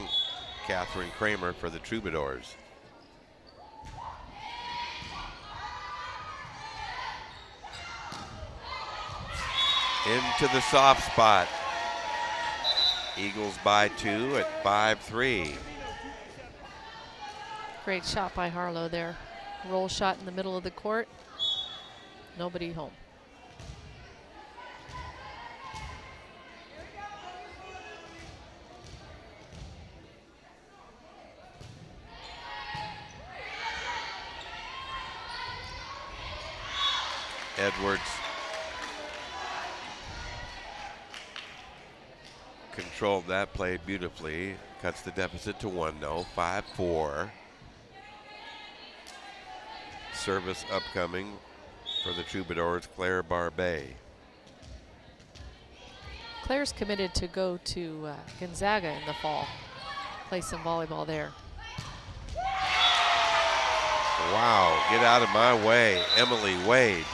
Catherine Kramer for the Troubadours. Into the soft spot. Eagles by 2 at 5-3. Great shot by Harlow there. Roll shot in the middle of the court. Nobody home. Edwards controlled that play beautifully. Cuts the deficit to 1 now, 5-4. Service upcoming for the Troubadours, Claire Barbet. Claire's committed to go to Gonzaga in the fall, play some volleyball there. Wow, get out of my way, Emily Wade.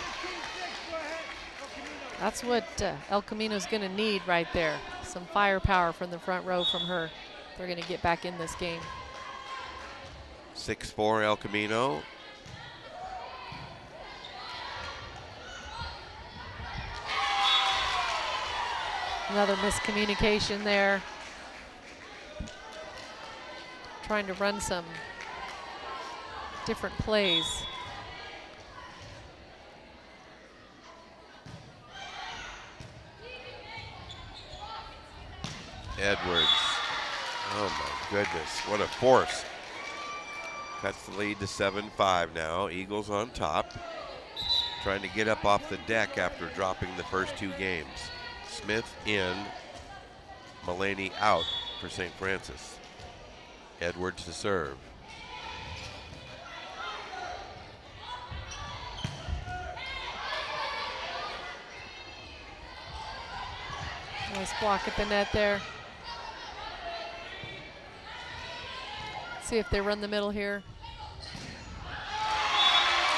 That's what El Camino's going to need right there. Some firepower from the front row from her. They're going to get back in this game. 6-4 El Camino. Another miscommunication there. Trying to run some different plays. Edwards. Oh my goodness, what a force. Cuts the lead to 7-5 now. Eagles on top. Trying to get up off the deck after dropping the first 2 games. Smith in, Mulaney out for St. Francis. Edwards to serve. Nice block at the net there. See if they run the middle here.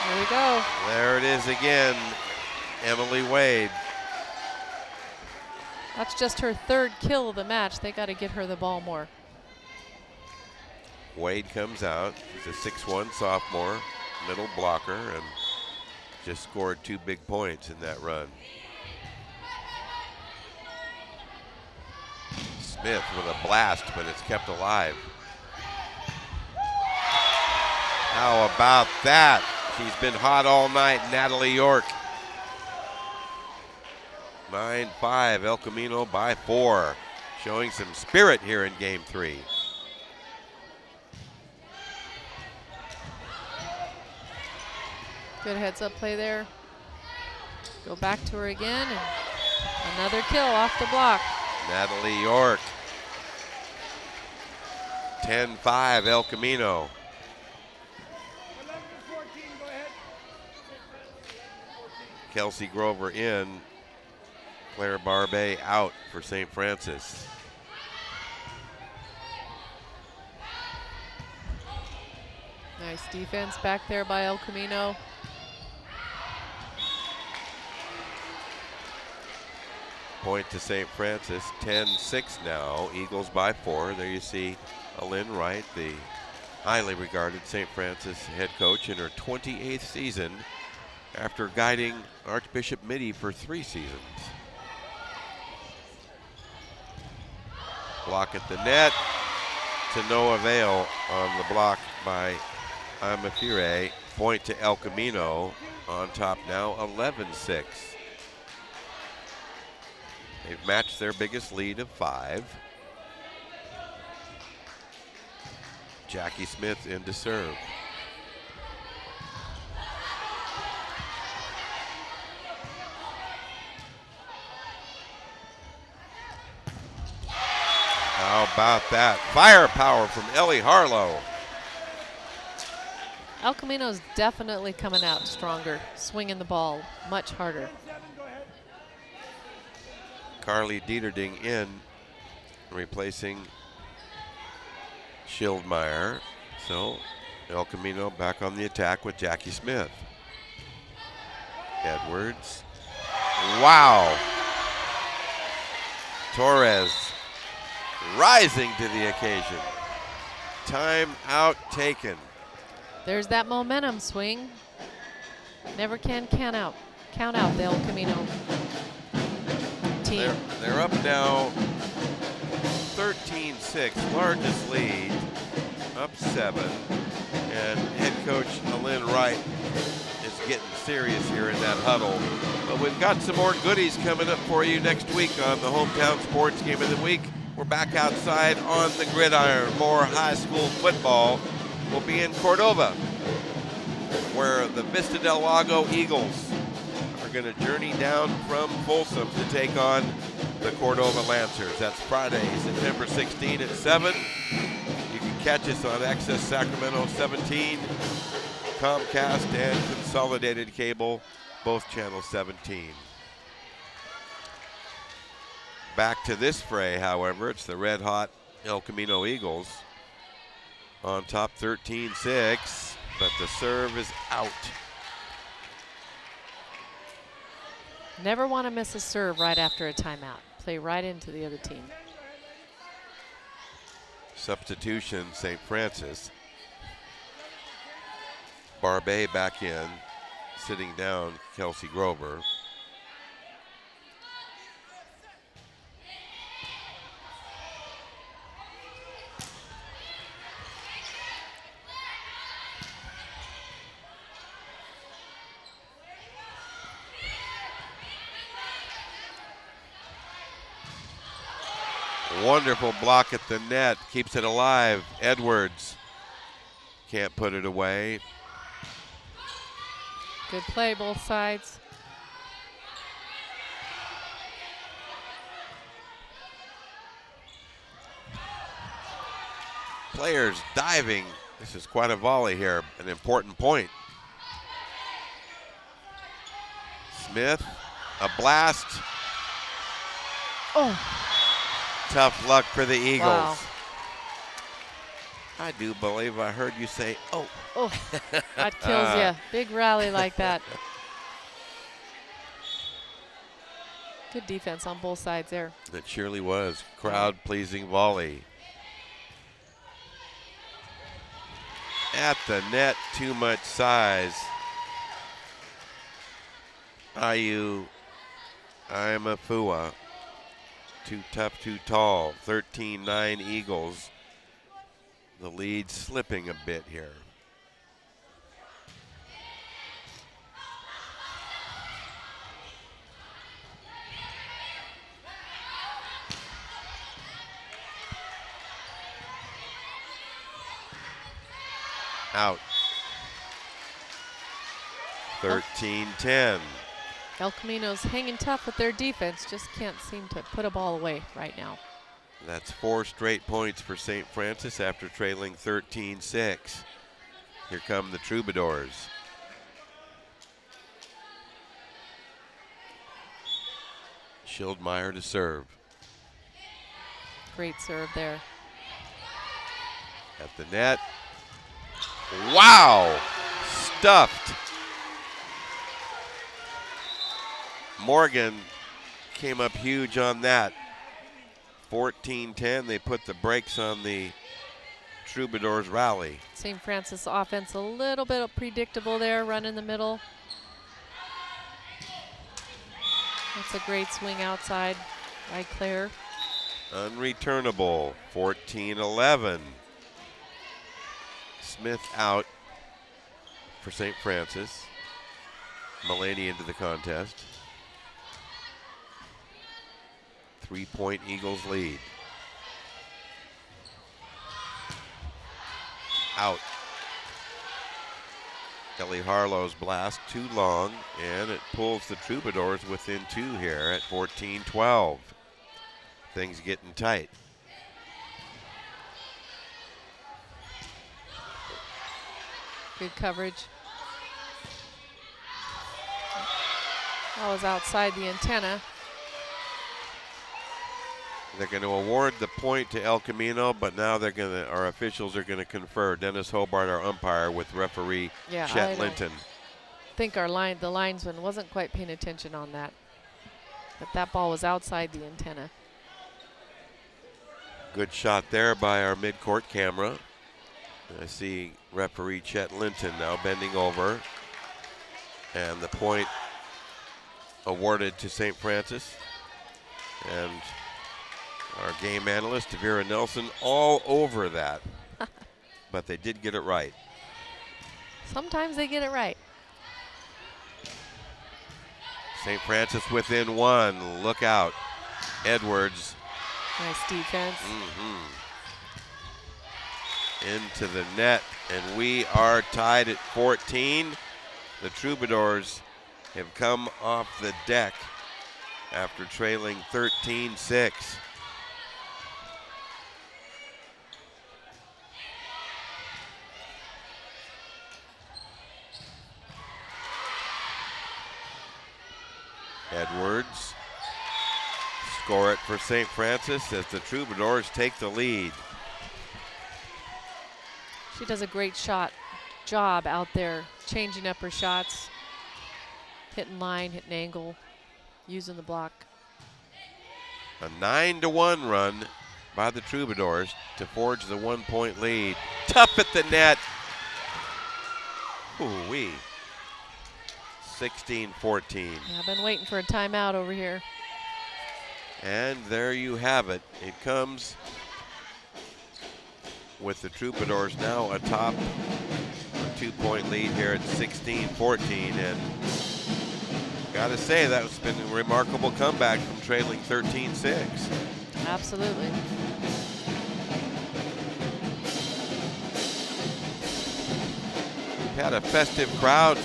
There we go. There it is again, Emily Wade. That's just her 3rd kill of the match. They got to get her the ball more. Wade comes out. She's a 6'1" sophomore, middle blocker, and just scored 2 big points in that run. Smith with a blast, but it's kept alive. How about that? She's been hot all night, Natalie York. 9-5, El Camino by 4. Showing some spirit here in game 3. Good heads up play there. Go back to her again, and another kill off the block. Natalie York. 10-5, El Camino. Kelsey Grover in. Claire Barbet out for St. Francis. Nice defense back there by El Camino. Point to St. Francis, 10-6 now. Eagles by 4. There you see Lynn Wright, the highly regarded St. Francis head coach in her 28th season after guiding Archbishop Mitty for 3 seasons. Block at the net to no avail on the block by Amafire. Point to El Camino on top now, 11-6. They've matched their biggest lead of 5. Jackie Smith in to serve. How about that? Firepower from Ellie Harlow. El Camino's definitely coming out stronger, swinging the ball much harder. Carly Dieterding in, replacing Schildmeyer. So El Camino back on the attack with Jackie Smith. Edwards. Wow. Torres rising to the occasion. Time out taken. There's that momentum swing. Never can count out the El Camino team. They're up now 13-6, largest lead, up 7. And head coach Lynn Wright is getting serious here in that huddle. But we've got some more goodies coming up for you next week on the Hometown Sports Game of the Week. We're back outside on the gridiron. More high school football will be in Cordova, where the Vista del Lago Eagles are going to journey down from Folsom to take on the Cordova Lancers. That's Friday, September 16 at 7. You can catch us on Access Sacramento 17, Comcast, and Consolidated Cable, both channel 17. Back to this fray, however, it's the red-hot El Camino Eagles on top 13-6, but the serve is out. Never want to miss a serve right after a timeout. Play right into the other team. Substitution, St. Francis. Barbet back in, sitting down Kelsey Grover. Wonderful block at the net, keeps it alive. Edwards can't put it away. Good play, both sides. Players diving. This is quite a volley here, an important point. Smith, a blast. Oh. Tough luck for the Eagles. Wow. I do believe I heard you say, oh. Oh, that kills you. Big rally like that. Good defense on both sides there. It surely was. Crowd-pleasing volley. At the net, too much size. IU, Imafua. Too tough, too tall. 13-9 Eagles. The lead slipping a bit here. Out. 13-10. El Camino's hanging tough with their defense, just can't seem to put a ball away right now. That's 4 straight points for St. Francis after trailing 13-6. Here come the Troubadours. Schildmeyer to serve. Great serve there. At the net. Wow! Stuffed. Morgan came up huge on that. 14-10, they put the brakes on the Troubadours rally. St. Francis offense a little bit predictable there, run in the middle. That's a great swing outside by Claire. Unreturnable, 14-11. Smith out for St. Francis. Mulaney into the contest. 3-point Eagles lead. Out. Kelly Harlow's blast too long, and it pulls the Troubadours within 2 here at 14-12. Things getting tight. Good coverage. That was outside the antenna. They're going to award the point to El Camino, but now they're going to, our officials are going to confer. Dennis Hobart, our umpire, with referee Chet Linton. I think the linesman wasn't quite paying attention on that. But that ball was outside the antenna. Good shot there by our mid-court camera. I see referee Chet Linton now bending over. And the point awarded to St. Francis. And our game analyst, Tavira Nelson, all over that. But they did get it right. Sometimes they get it right. St. Francis within 1. Look out. Edwards. Nice defense. Into the net. And we are tied at 14. The Troubadours have come off the deck after trailing 13-6. Edwards score it for St. Francis as the Troubadours take the lead. She does a great job out there, changing up her shots, hitting line, hitting angle, using the block. A 9-1 run by the Troubadours to forge the 1-point lead. Tough at the net. Ooh-wee. 16-14. Yeah, I've been waiting for a timeout over here. And there you have it. It comes with the Troubadours now atop a 2-point lead here at 16-14. And gotta say, that's been a remarkable comeback from trailing 13-6. Absolutely. We've had a festive crowd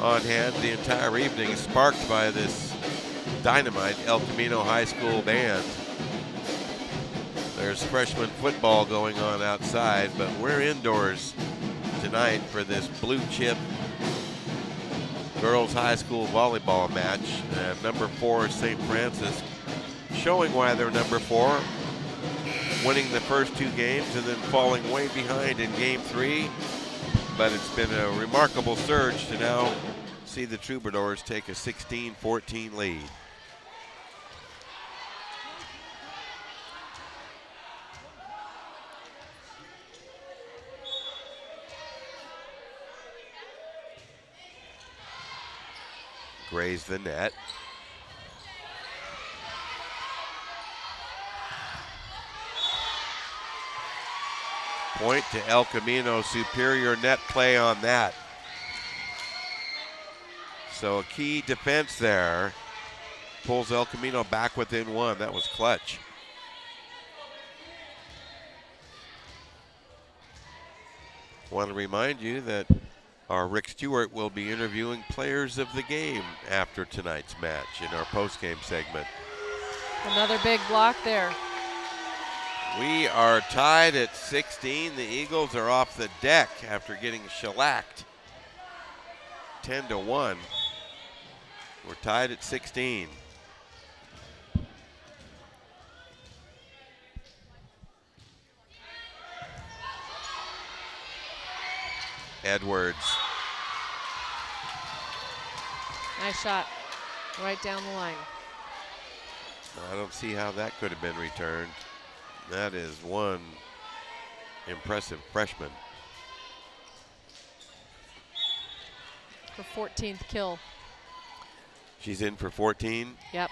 on hand the entire evening, sparked by this dynamite El Camino High School band. There's freshman football going on outside, but we're indoors tonight for this blue chip girls high school volleyball match. Number 4 St. Francis showing why they're number 4, winning the first 2 games and then falling way behind in game 3. But it's been a remarkable surge to now see the Troubadours take a 16-14 lead. Graze the net. Point to El Camino, superior net play on that. So a key defense there. Pulls El Camino back within 1. That was clutch. Want to remind you that our Rick Stewart will be interviewing players of the game after tonight's match in our post-game segment. Another big block there. We are tied at 16. The Eagles are off the deck after getting shellacked 10-1. We're tied at 16. Edwards. Nice shot. Right down the line. I don't see how that could have been returned. That is one impressive freshman. Her 14th kill. She's in for 14? Yep.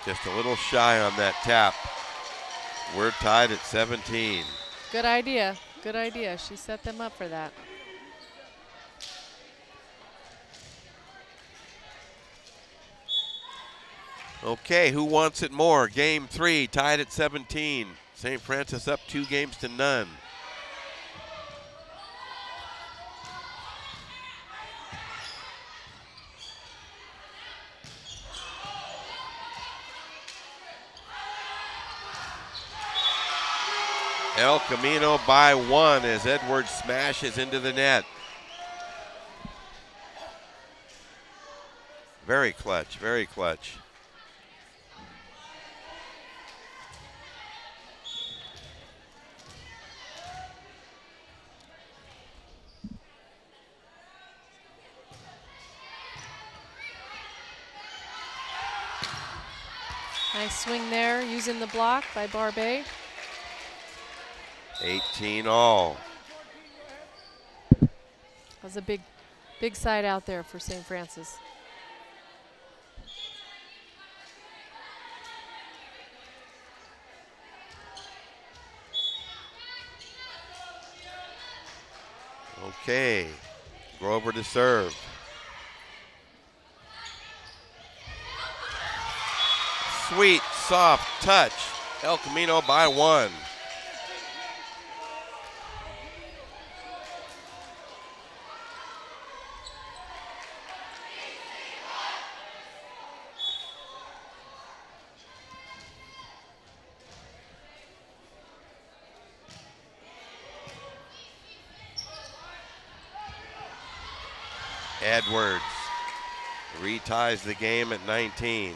Just a little shy on that tap. We're tied at 17. Good idea. Good idea. She set them up for that. Okay, who wants it more? Game 3, tied at 17. St. Francis up 2-0. El Camino by 1 as Edwards smashes into the net. Very clutch, very clutch. Nice swing there, using the block by Barbet. 18 all. That was a big side out there for St. Francis. Okay, Grover to serve. Sweet, soft touch El Camino by 1. Edwards reties the game at 19.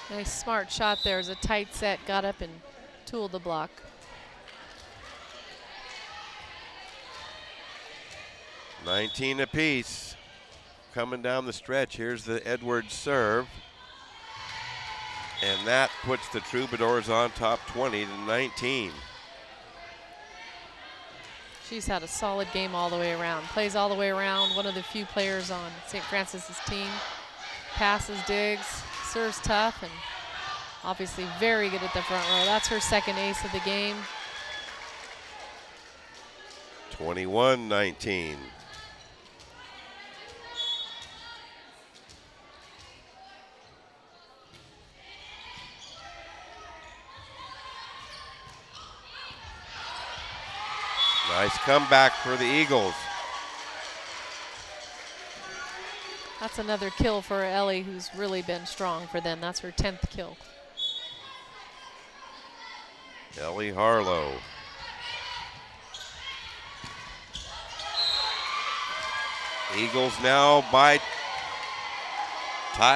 Nice smart shot there. It was a tight set, got up and tooled the block. $19 apiece. Coming down the stretch. Here's the Edwards serve. And that puts the Troubadours on top 20-19. She's had a solid game all the way around. Plays all the way around. One of the few players on St. Francis's team. Passes, digs, serves tough, and obviously very good at the front row. That's her second ace of the game. 21-19. Nice comeback for the Eagles. That's another kill for Ellie, who's really been strong for them. That's her 10th kill. Ellie Harlow. Eagles now tie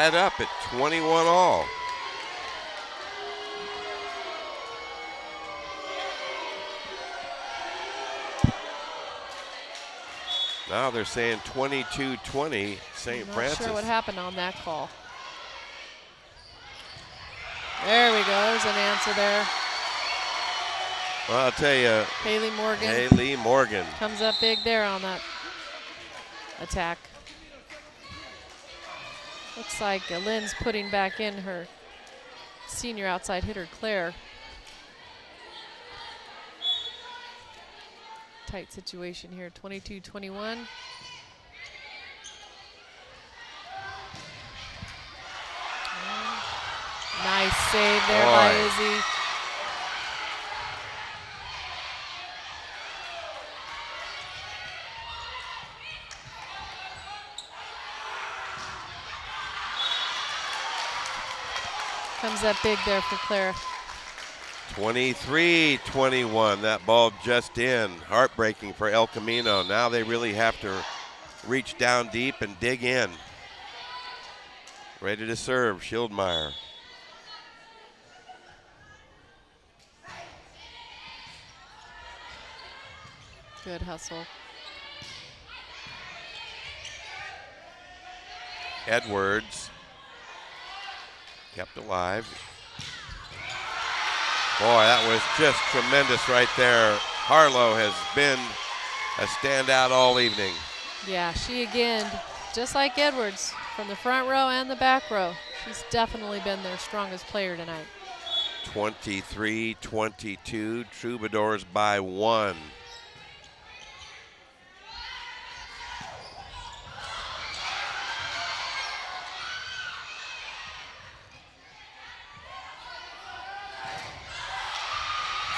it up at 21 all. Now they're saying 22-20 St. Francis. Not sure what happened on that call. There we go. There's an answer there. Well, I'll tell you. Haley Morgan. Comes up big there on that attack. Looks like Lynn's putting back in her senior outside hitter, Claire. Tight situation here, 22-21. Nice save there by Izzy. Comes up big there for Claire. 23-21, that ball just in. Heartbreaking for El Camino. Now they really have to reach down deep and dig in. Ready to serve, Schildmeyer. Good hustle. Edwards kept alive. Boy, that was just tremendous right there. Harlow has been a standout all evening. Yeah, she again, just like Edwards, from the front row and the back row, she's definitely been their strongest player tonight. 23-22, Troubadours by 1.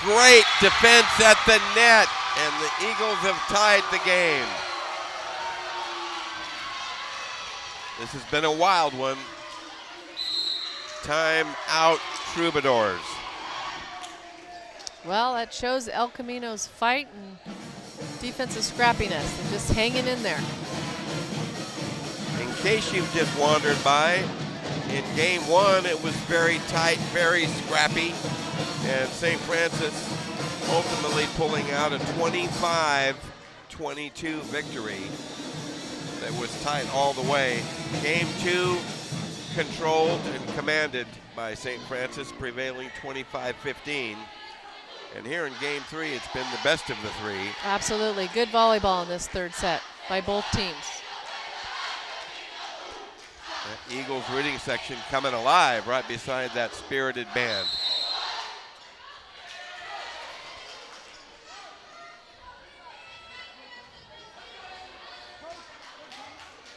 Great defense at the net, and the Eagles have tied the game. This has been a wild one. Time out, Troubadours. Well, that shows El Camino's fight and defensive scrappiness. They're just hanging in there. In case you've just wandered by, in game 1 it was very tight, very scrappy, and St. Francis ultimately pulling out a 25-22 victory that was tight all the way. Game 2 controlled and commanded by St. Francis, prevailing 25-15. And here in game 3, it's been the best of the 3. Absolutely. Good volleyball in this third set by both teams. That Eagles reading section coming alive right beside that spirited band.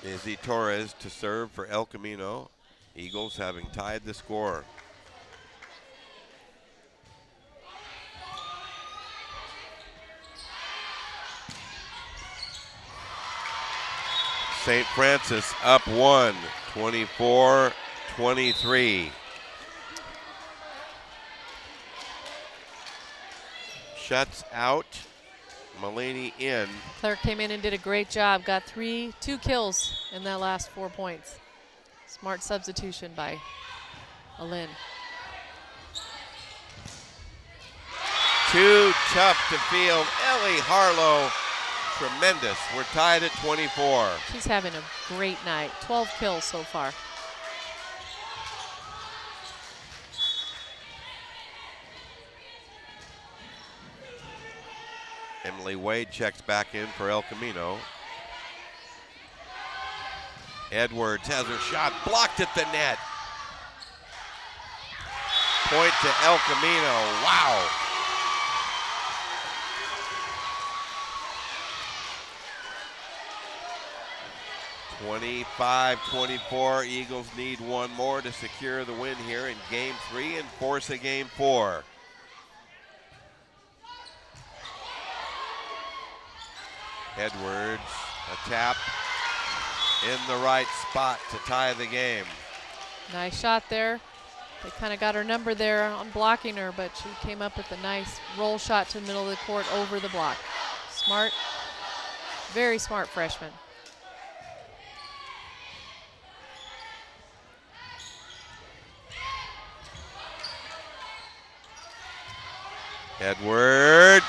Izzy Torres to serve for El Camino. Eagles having tied the score. St. Francis up 1, 24-23. Shuts out, Mulaney in. Claire came in and did a great job. Got 2 kills in that last 4 points. Smart substitution by Alin. Too tough to field. Ellie Harlow, tremendous. We're tied at 24. She's having a great night. 12 kills so far. Emily Wade checks back in for El Camino. Edwards has her shot blocked at the net. Point to El Camino. Wow. (25-24). Eagles need one more to secure the win here in Game 3 and force a Game 4. Edwards, a tap in the right spot to tie the game. Nice shot there. They kind of got her number there on blocking her, but she came up with a nice roll shot to the middle of the court over the block. Smart, very smart freshman. Edwards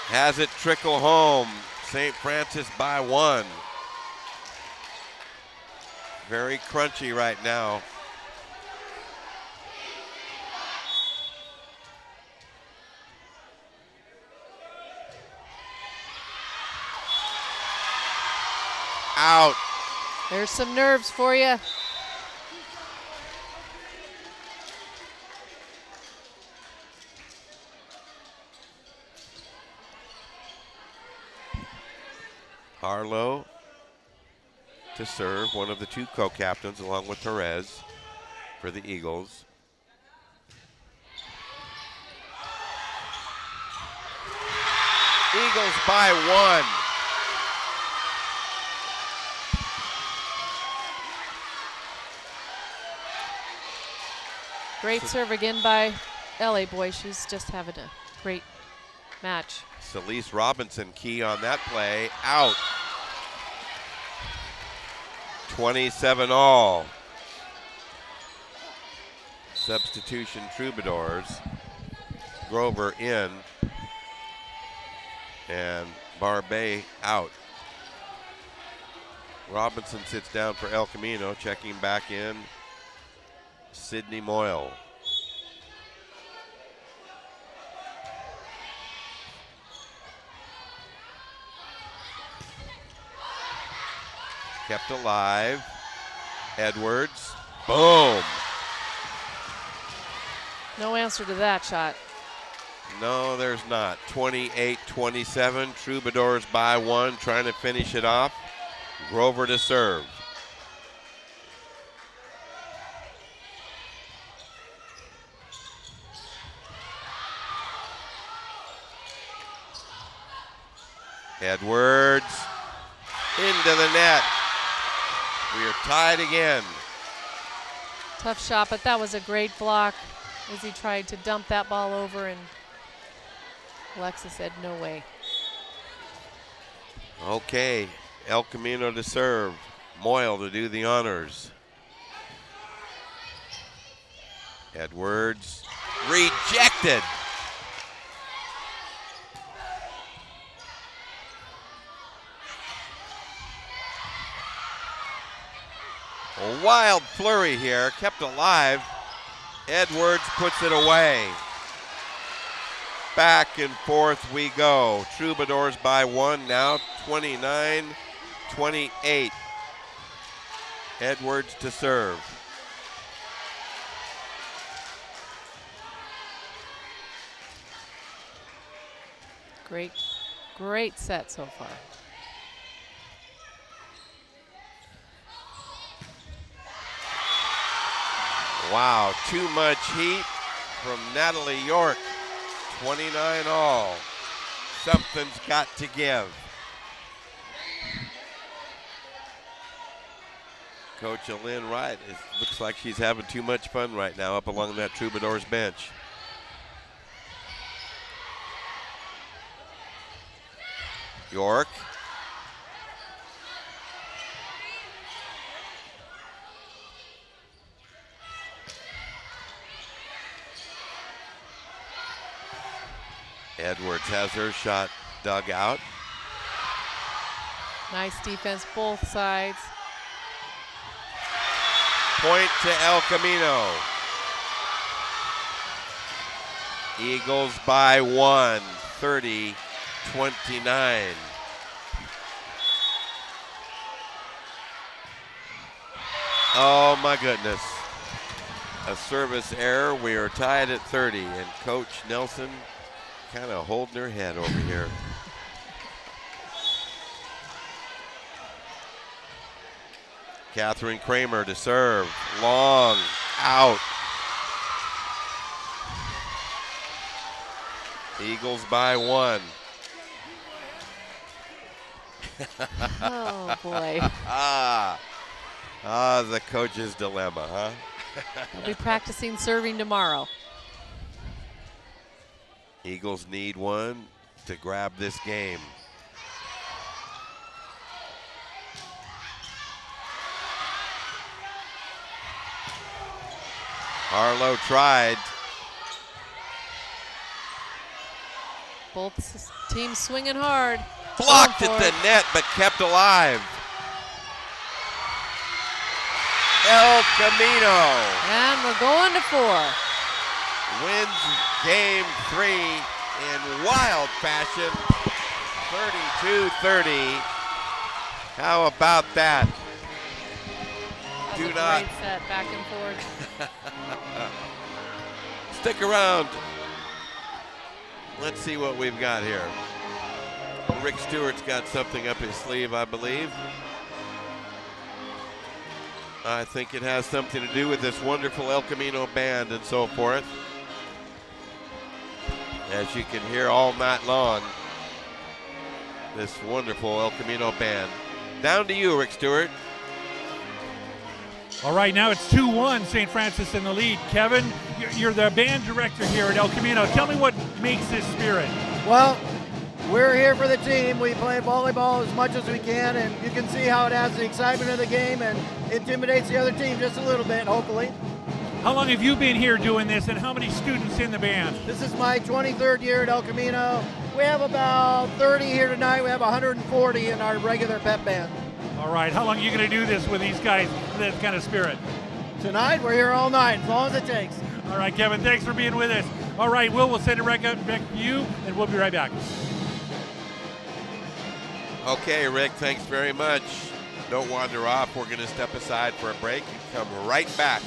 has it trickle home. St. Francis by 1. Very crunchy right now. Out. There's some nerves for you. Harlow to serve, one of the 2 co-captains along with Perez for the Eagles. Eagles by 1. Great serve again by Ellie. Boy, she's just having a great match. Celeste Robinson key on that play. Out. 27-all. Substitution Troubadours. Grover in. And Barbet out. Robinson sits down for El Camino. Checking back in, Sydney Moyle. Kept alive. Edwards. Boom. No answer to that shot. No, there's not. 28-27. Troubadours by 1, trying to finish it off. Grover to serve. Edwards into the net. We are tied again. Tough shot, but that was a great block as he tried to dump that ball over, and Alexa said no way. Okay, El Camino to serve. Moyle to do the honors. Edwards rejected. A wild flurry here, kept alive. Edwards puts it away. Back and forth we go. Troubadours by 1 now, 29-28. Edwards to serve. Great set so far. Wow, too much heat from Natalie York. 29-all. Something's got to give. Coach Lynn Wright looks like she's having too much fun right now up along that Troubadours bench. York. Edwards has her shot dug out. Nice defense, both sides. Point to El Camino. Eagles by 1, 30-29. Oh my goodness. A service error. We are tied at 30, and Coach Nelson kind of holding her head over here. Catherine Kramer to serve. Long out. Eagles by 1. Oh boy. The coach's dilemma, huh? They'll be practicing serving tomorrow. Eagles need one to grab this game. Harlow tried. Both teams swinging hard. Blocked at the net, but kept alive. El Camino. And we're going to 4. Wins game 3 in wild fashion, 32-30. How about that? Do not. Great set, back and forth. Stick around. Let's see what we've got here. Rick Stewart's got something up his sleeve, I believe. I think it has something to do with this wonderful El Camino band and so forth. As you can hear all night long, this wonderful El Camino band. Down to you, Rick Stewart. All right, now it's 2-1, St. Francis in the lead. Kevin, you're the band director here at El Camino. Tell me what makes this spirit. Well, we're here for the team. We play volleyball as much as we can, and you can see how it has the excitement of the game and intimidates the other team just a little bit, hopefully. How long have you been here doing this, and how many students in the band? This is my 23rd year at El Camino. We have about 30 here tonight. We have 140 in our regular pep band. All right, how long are you going to do this with these guys, that kind of spirit? Tonight, we're here all night, as long as it takes. All right, Kevin, thanks for being with us. All right, we'll send it back to you, and we'll be right back. Okay, Rick, thanks very much. Don't wander off. We're going to step aside for a break and come right back.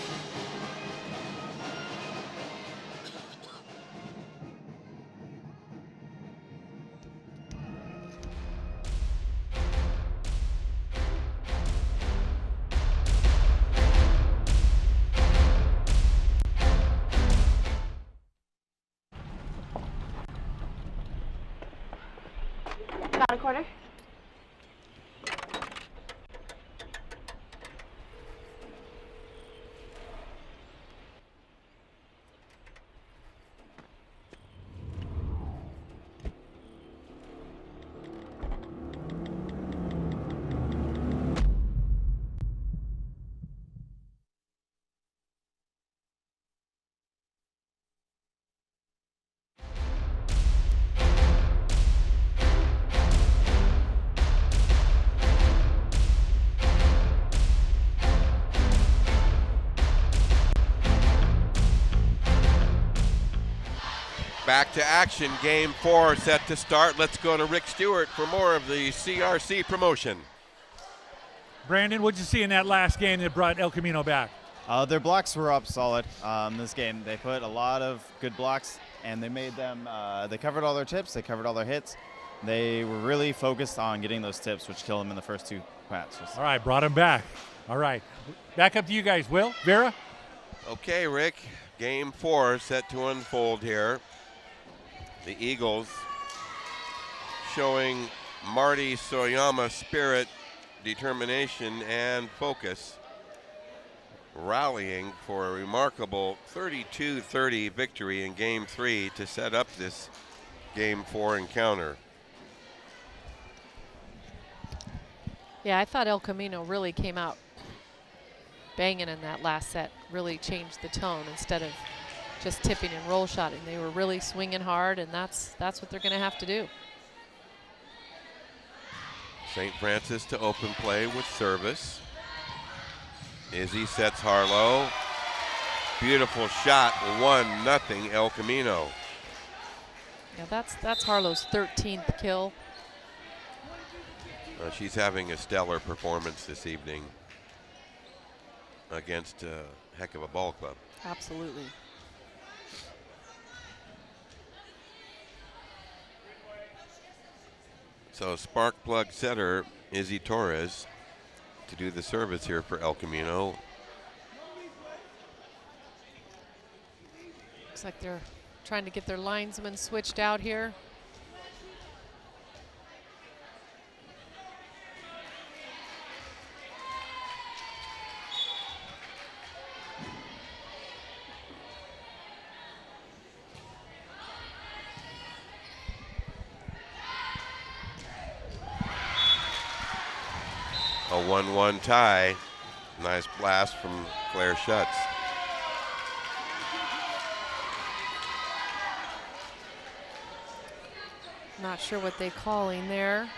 About a quarter. Back to action, game 4 set to start. Let's go to Rick Stewart for more of the CRC promotion. Brandon, what'd you see in that last game that brought El Camino back? Their blocks were up solid this game. They put a lot of good blocks, and they made them, they covered all their tips, they covered all their hits. They were really focused on getting those tips, which killed them in the first 2 matches. All right, brought them back. All right, back up to you guys. Will, Vera? Okay, Rick, game 4 set to unfold here. The Eagles showing Marty Soyama spirit, determination, and focus. rallying for a remarkable 32-30 victory in Game 3 to set up this Game 4 encounter. Yeah, I thought El Camino really came out banging in that last set, really changed the tone instead of just tipping and roll shotting. They were really swinging hard, and that's what they're going to have to do. St. Francis to open play with service. Izzy sets Harlow. Beautiful shot, 1-0 El Camino. Yeah, that's Harlow's 13th kill. She's having a stellar performance this evening against a heck of a ball club. Absolutely. So spark plug setter Izzy Torres to do the service here for El Camino. Looks like they're trying to get their linesmen switched out here. A 1-1 tie. Nice blast from Claire Schutz. Not sure what they're calling there.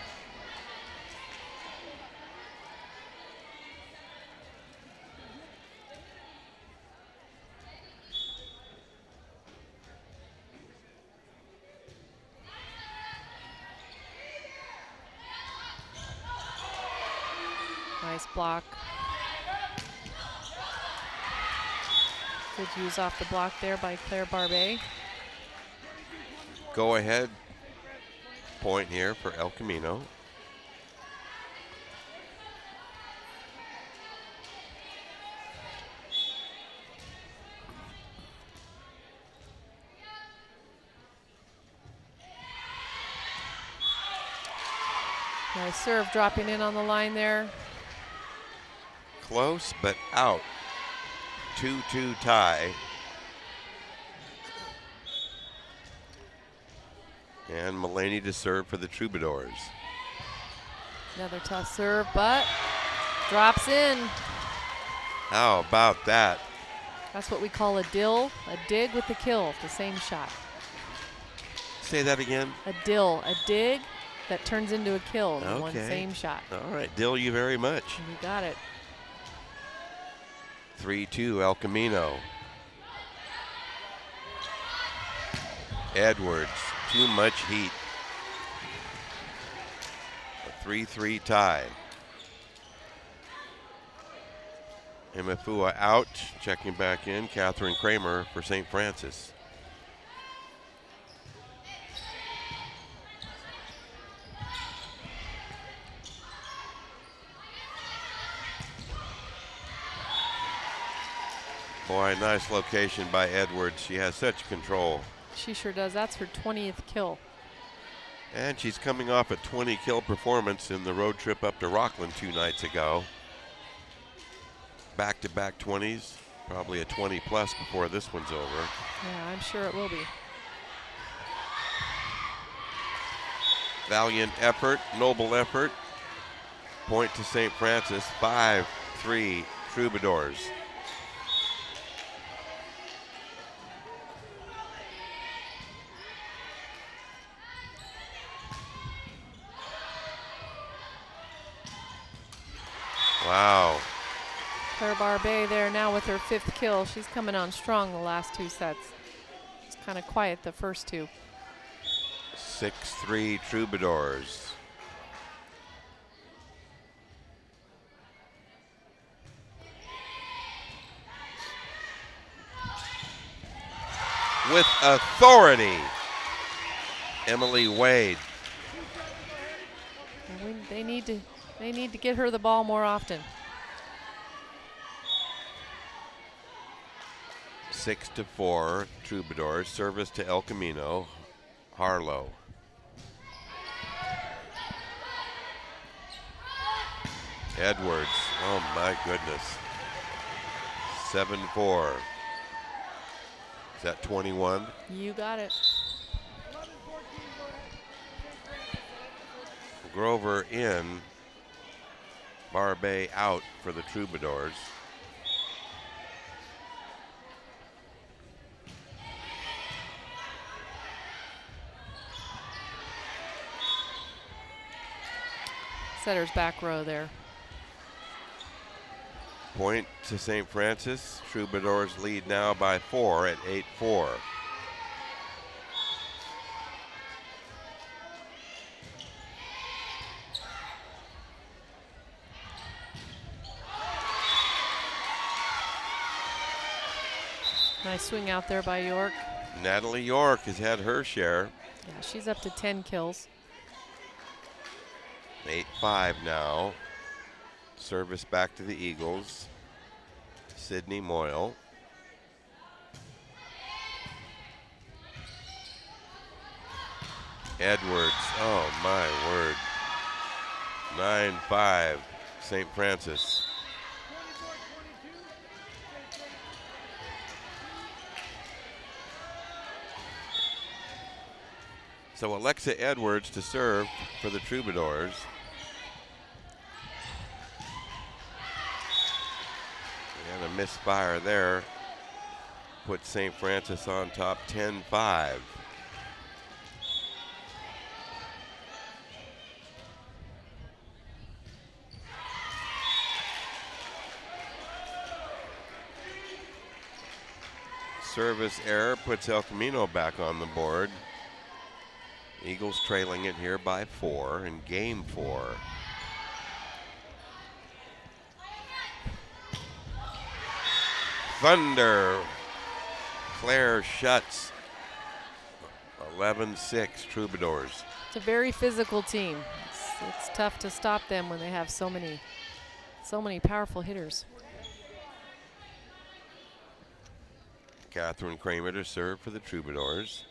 Nice block. Good use off the block there by Claire Barbet. Go ahead point here for El Camino. Nice serve dropping in on the line there. Close but out. 2-2 tie. And Mulaney to serve for the Troubadours. Another tough serve, but drops in. How about that? That's what we call a dill, a dig with the kill, the same shot. Say that again. A dill, a dig that turns into a kill, the one Okay. same shot. All right, dill you very much. You got it. 3-2 El Camino. Edwards, too much heat. A 3-3 tie. Imafua out, checking back in. Catherine Kramer for St. Francis. Boy, nice location by Edwards. She has such control. She sure does. That's her 20th kill. And she's coming off a 20 kill performance in the road trip up to Rockland 2 nights ago. Back-to-back 20s, probably a 20 plus before this one's over. Yeah, I'm sure it will be. Valiant effort, noble effort. Point to St. Francis, 5-3 Troubadours. Wow. Claire Barbet there now with her 5th kill. She's coming on strong the last 2 sets. It's kind of quiet the first 2. 6-3 Troubadours. With authority, Emily Wade. And they need to get her the ball more often. 6-4 Troubadours. Service to El Camino. Harlow. Edwards. Oh my goodness. 7-4. Is that 21? You got it. Grover in, Barbet out for the Troubadours. Setter's back row there. Point to St. Francis. Troubadours lead now by 4 at 8-4. Nice swing out there by York. Natalie York has had her share. Yeah, she's up to 10 kills. 8-5 now. Service back to the Eagles. Sydney Moyle. Edwards, oh my word. 9-5, St. Francis. So Alexa Edwards to serve for the Troubadours. And a misfire there puts St. Francis on top 10-5. Service error puts El Camino back on the board. Eagles trailing it here by 4 in game 4. Thunder. Claire shuts. 11-6 Troubadours. It's a very physical team. It's tough to stop them when they have so many powerful hitters. Catherine Kramer to serve for the Troubadours.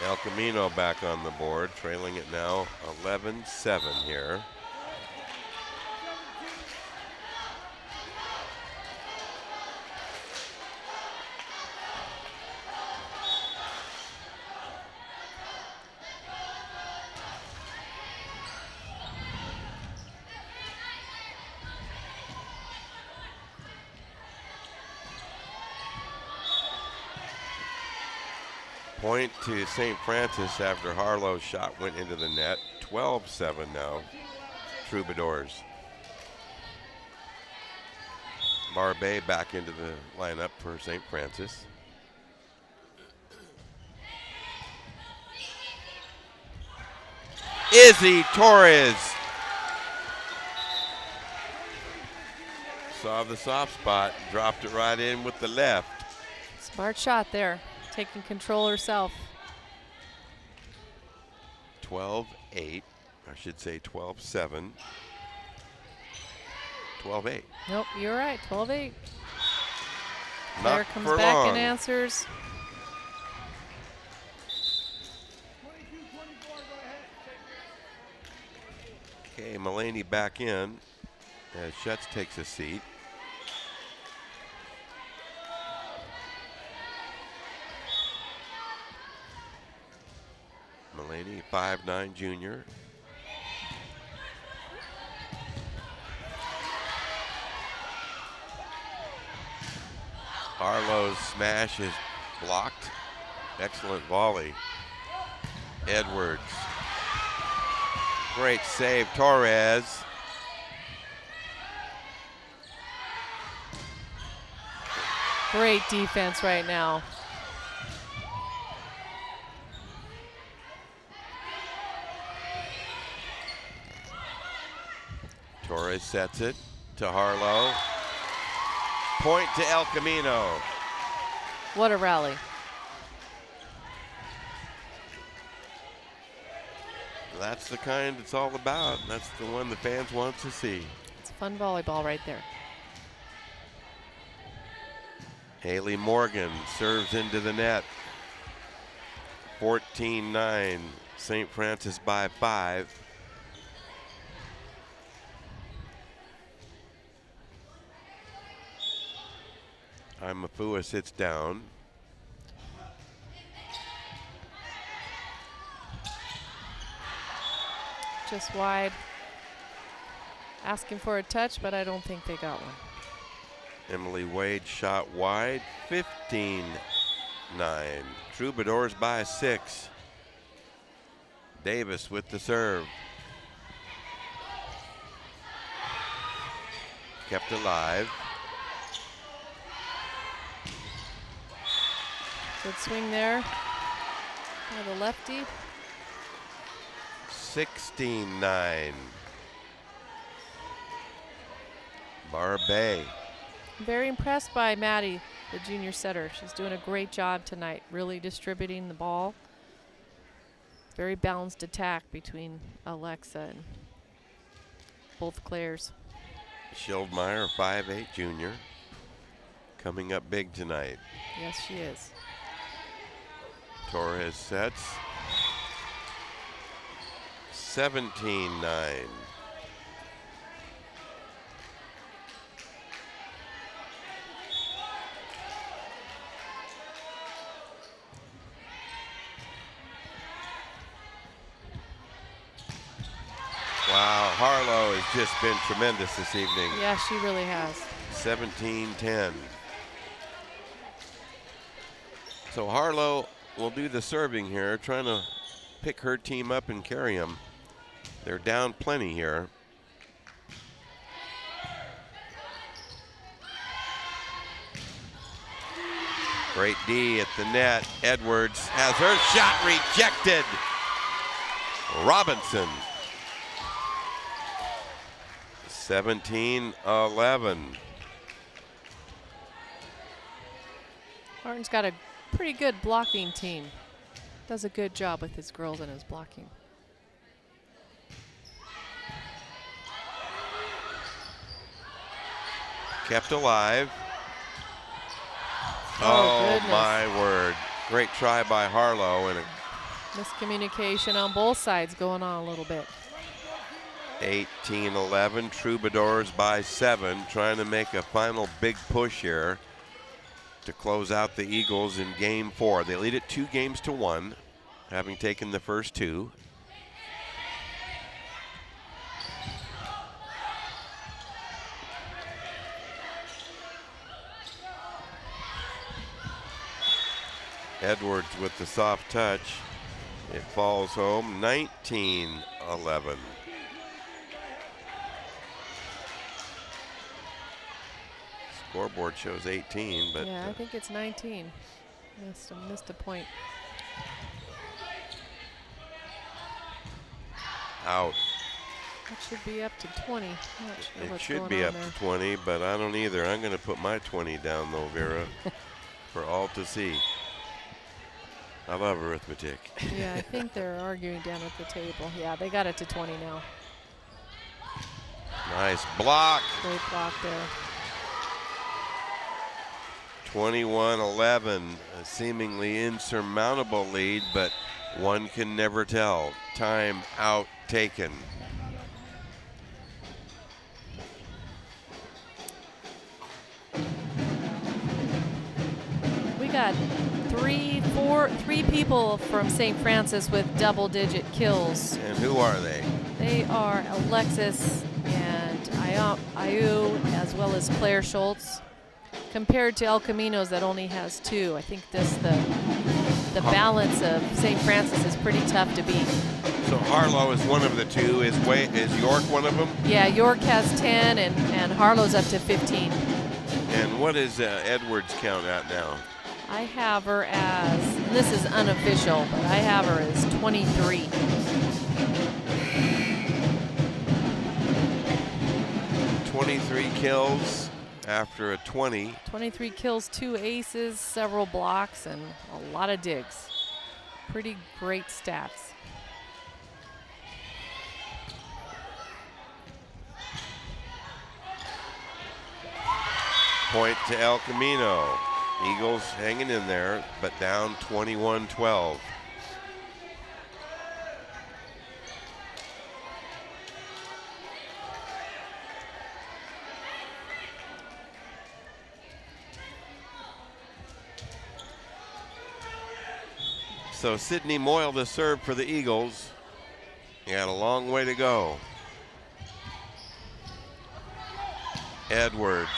El Camino back on the board, trailing it now 11-7 here. Point to St. Francis after Harlow's shot went into the net. 12-7 now, Troubadours. Barbet back into the lineup for St. Francis. Izzy Torres. Saw the soft spot, dropped it right in with the left. Smart shot there. Taking control herself. 12-8, I should say 12-7. 12-8. Nope, you're right, 12-8. Not Claire comes for back long. and answers. Okay, Mulaney back in as Schutz takes a seat. Mulaney, 5'9" junior. Harlow's smash is blocked. Excellent volley. Edwards. Great save, Torres. Great defense right now. Torres sets it to Harlow. Point to El Camino. What a rally. That's the kind it's all about. That's the one the fans want to see. It's fun volleyball right there. Haley Morgan serves into the net. 14-9, St. Francis by 5. Mafua sits down. Just wide. Asking for a touch, but I don't think they got one. Emily Wade shot wide, 15-9. Troubadours by 6. Davis with the serve. Kept alive. Good swing there by the lefty. 16-9. Barbet. Very impressed by Maddie, the junior setter. She's doing a great job tonight, really distributing the ball. Very balanced attack between Alexa and both Claires. Schildmeyer, 5'8", junior, coming up big tonight. Yes, she is. Torres sets. 17-9. Wow, Harlow has just been tremendous this evening. Yeah, she really has. 17-10. So Harlow will do the serving here, trying to pick her team up and carry them. They're down plenty here. Great D at the net. Edwards has her shot rejected. Robinson. 17-11. Martin's got a pretty good blocking team. Does a good job with his girls and his blocking. Kept alive. Oh, my word. Great try by Harlow and a miscommunication on both sides going on a little bit. 18-11, Troubadours by 7, trying to make a final big push here to close out the Eagles in game 4. They lead it 2-1, having taken the first 2. Edwards with the soft touch. It falls home, 19-11. Scoreboard shows 18, but yeah, I think it's 19. Missed a point. Out. That should be up to 20. It should be up to 20, but I don't either. I'm going to put my 20 down though, Vera, for all to see. I love arithmetic. Yeah, I think they're arguing down at the table. Yeah, they got it to 20 now. Nice block. Great block there. 21-11, a seemingly insurmountable lead, but one can never tell. Time out taken. We got three people from St. Francis with double-digit kills. And who are they? They are Alexis and Ayu, as well as Claire Schultz, compared to El Camino's that only has 2. I think the balance of St. Francis is pretty tough to beat. So Harlow is one of the 2. Is York one of them? Yeah, York has 10 and Harlow's up to 15. And what is Edwards' count at now? I have her as, and this is unofficial, but I have her as 23. 23 kills after a 20. 23 kills, 2 aces, several blocks, and a lot of digs. Pretty great stats. Point to El Camino. Eagles hanging in there, but down 21-12. So Sydney Moyle to serve for the Eagles. He had a long way to go. Edwards,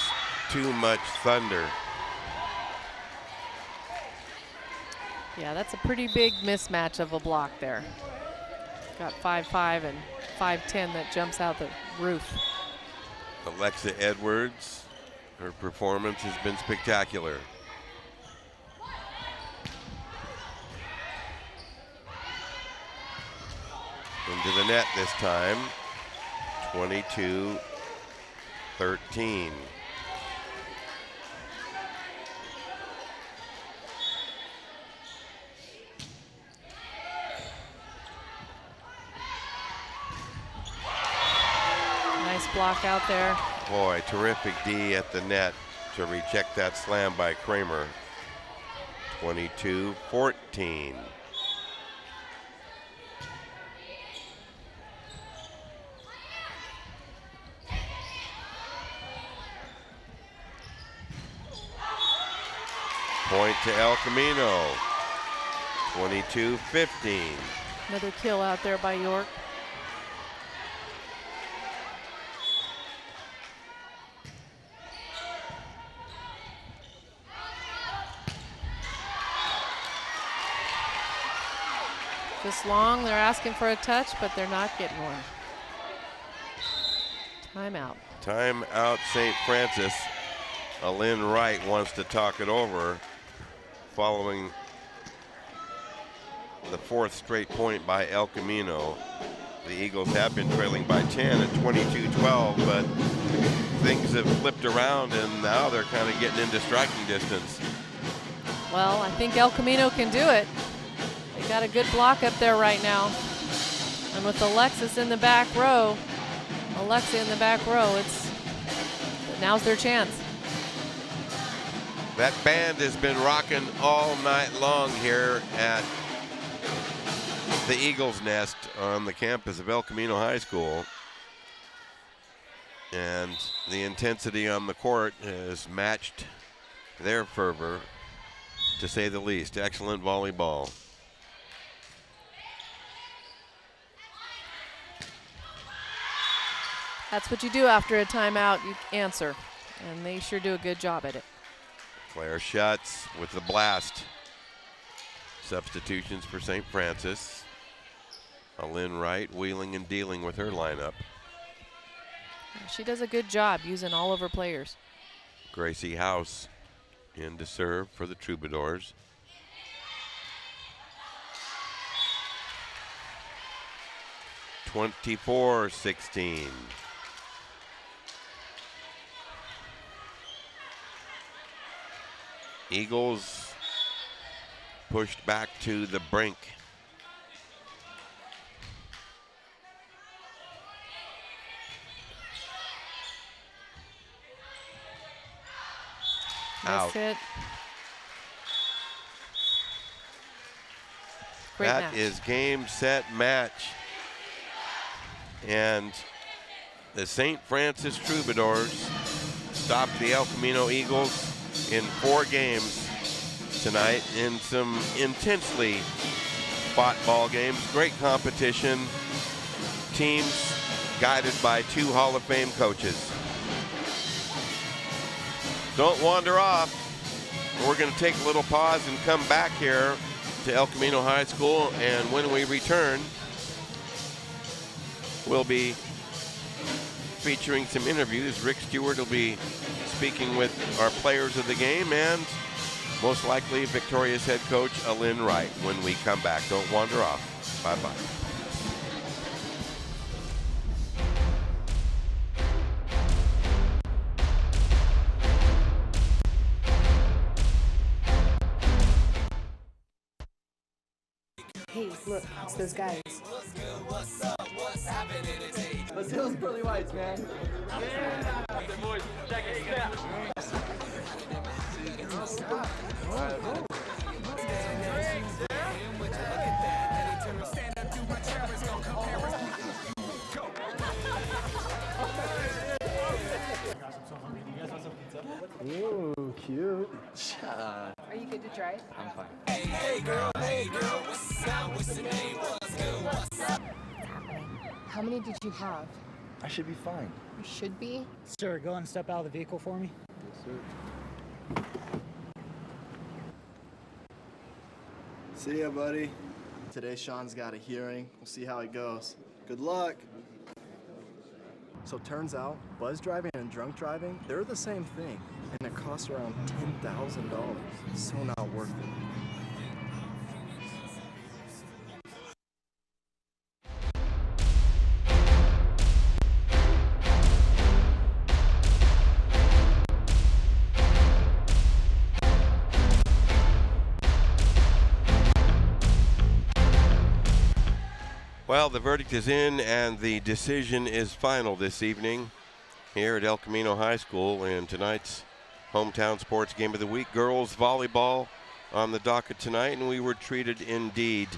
too much thunder. Yeah, that's a pretty big mismatch of a block there. Got 5'5" and 5'10" that jumps out the roof. Alexa Edwards, her performance has been spectacular. Into the net this time, 22-13. Nice block out there. Boy, terrific D at the net to reject that slam by Kramer. 22-14. Point to El Camino. 22-15. Another kill out there by York. Just long, they're asking for a touch, but they're not getting one. Timeout. Timeout, St. Francis. Lynn Wright wants to talk it over following the fourth straight point by El Camino. The Eagles have been trailing by 10 at 22-12, but things have flipped around and now they're kind of getting into striking distance. Well, I think El Camino can do it. They got a good block up there right now. And with Alexa in the back row, now's their chance. That band has been rocking all night long here at the Eagles Nest on the campus of El Camino High School. And the intensity on the court has matched their fervor, to say the least. Excellent volleyball. That's what you do after a timeout, you answer. And they sure do a good job at it. Claire Schutz with the blast. Substitutions for St. Francis. Lynn Wright wheeling and dealing with her lineup. She does a good job using all of her players. Gracie House in to serve for the Troubadours. (24-16). Eagles pushed back to the brink. Nice hit. Great That match. is game, set, match. And the St. Francis Troubadours stopped the El Camino Eagles in 4 games tonight in some intensely fought ball games. Great competition. Teams guided by 2 Hall of Fame coaches. Don't wander off. We're going to take a little pause and come back here to El Camino High School, and when we return, we'll be featuring some interviews. Rick Stewart will be speaking with our players of the game and most likely Victoria's head coach, Lynn Wright, when we come back. Don't wander off. Bye-bye. Hey, look, it's those guys. Let's do those pearly whites, man. Yeah. Boys, check it out. Ooh, cute. Are you good to drive? I'm fine. Hey girl, what's up? What's your name? What's good? What's up? How many did you have? I should be fine. You should be. Sir, go and step out of the vehicle for me. Yes, sir. See ya, buddy. Today Sean's got a hearing. We'll see how it goes. Good luck. So turns out, buzz driving and drunk driving, they're the same thing. And it costs around $10,000. So not worth it. Well, the verdict is in and the decision is final this evening here at El Camino High School in tonight's hometown sports game of the week. Girls volleyball on the docket tonight, and we were treated indeed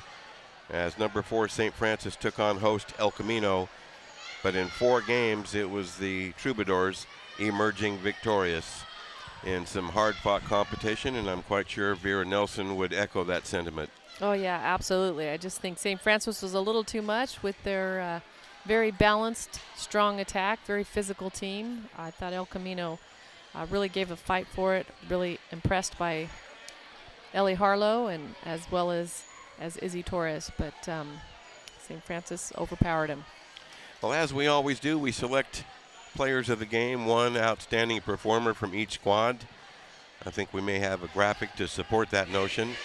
as number 4 St. Francis took on host El Camino. But in 4 games, it was the Troubadours emerging victorious in some hard-fought competition, and I'm quite sure Vera Nelson would echo that sentiment. Oh, yeah, absolutely. I just think St. Francis was a little too much with their very balanced, strong attack, very physical team. I thought El Camino really gave a fight for it, really impressed by Ellie Harlow and as well as Izzy Torres, but St. Francis overpowered him. Well, as we always do, we select players of the game, one outstanding performer from each squad. I think we may have a graphic to support that notion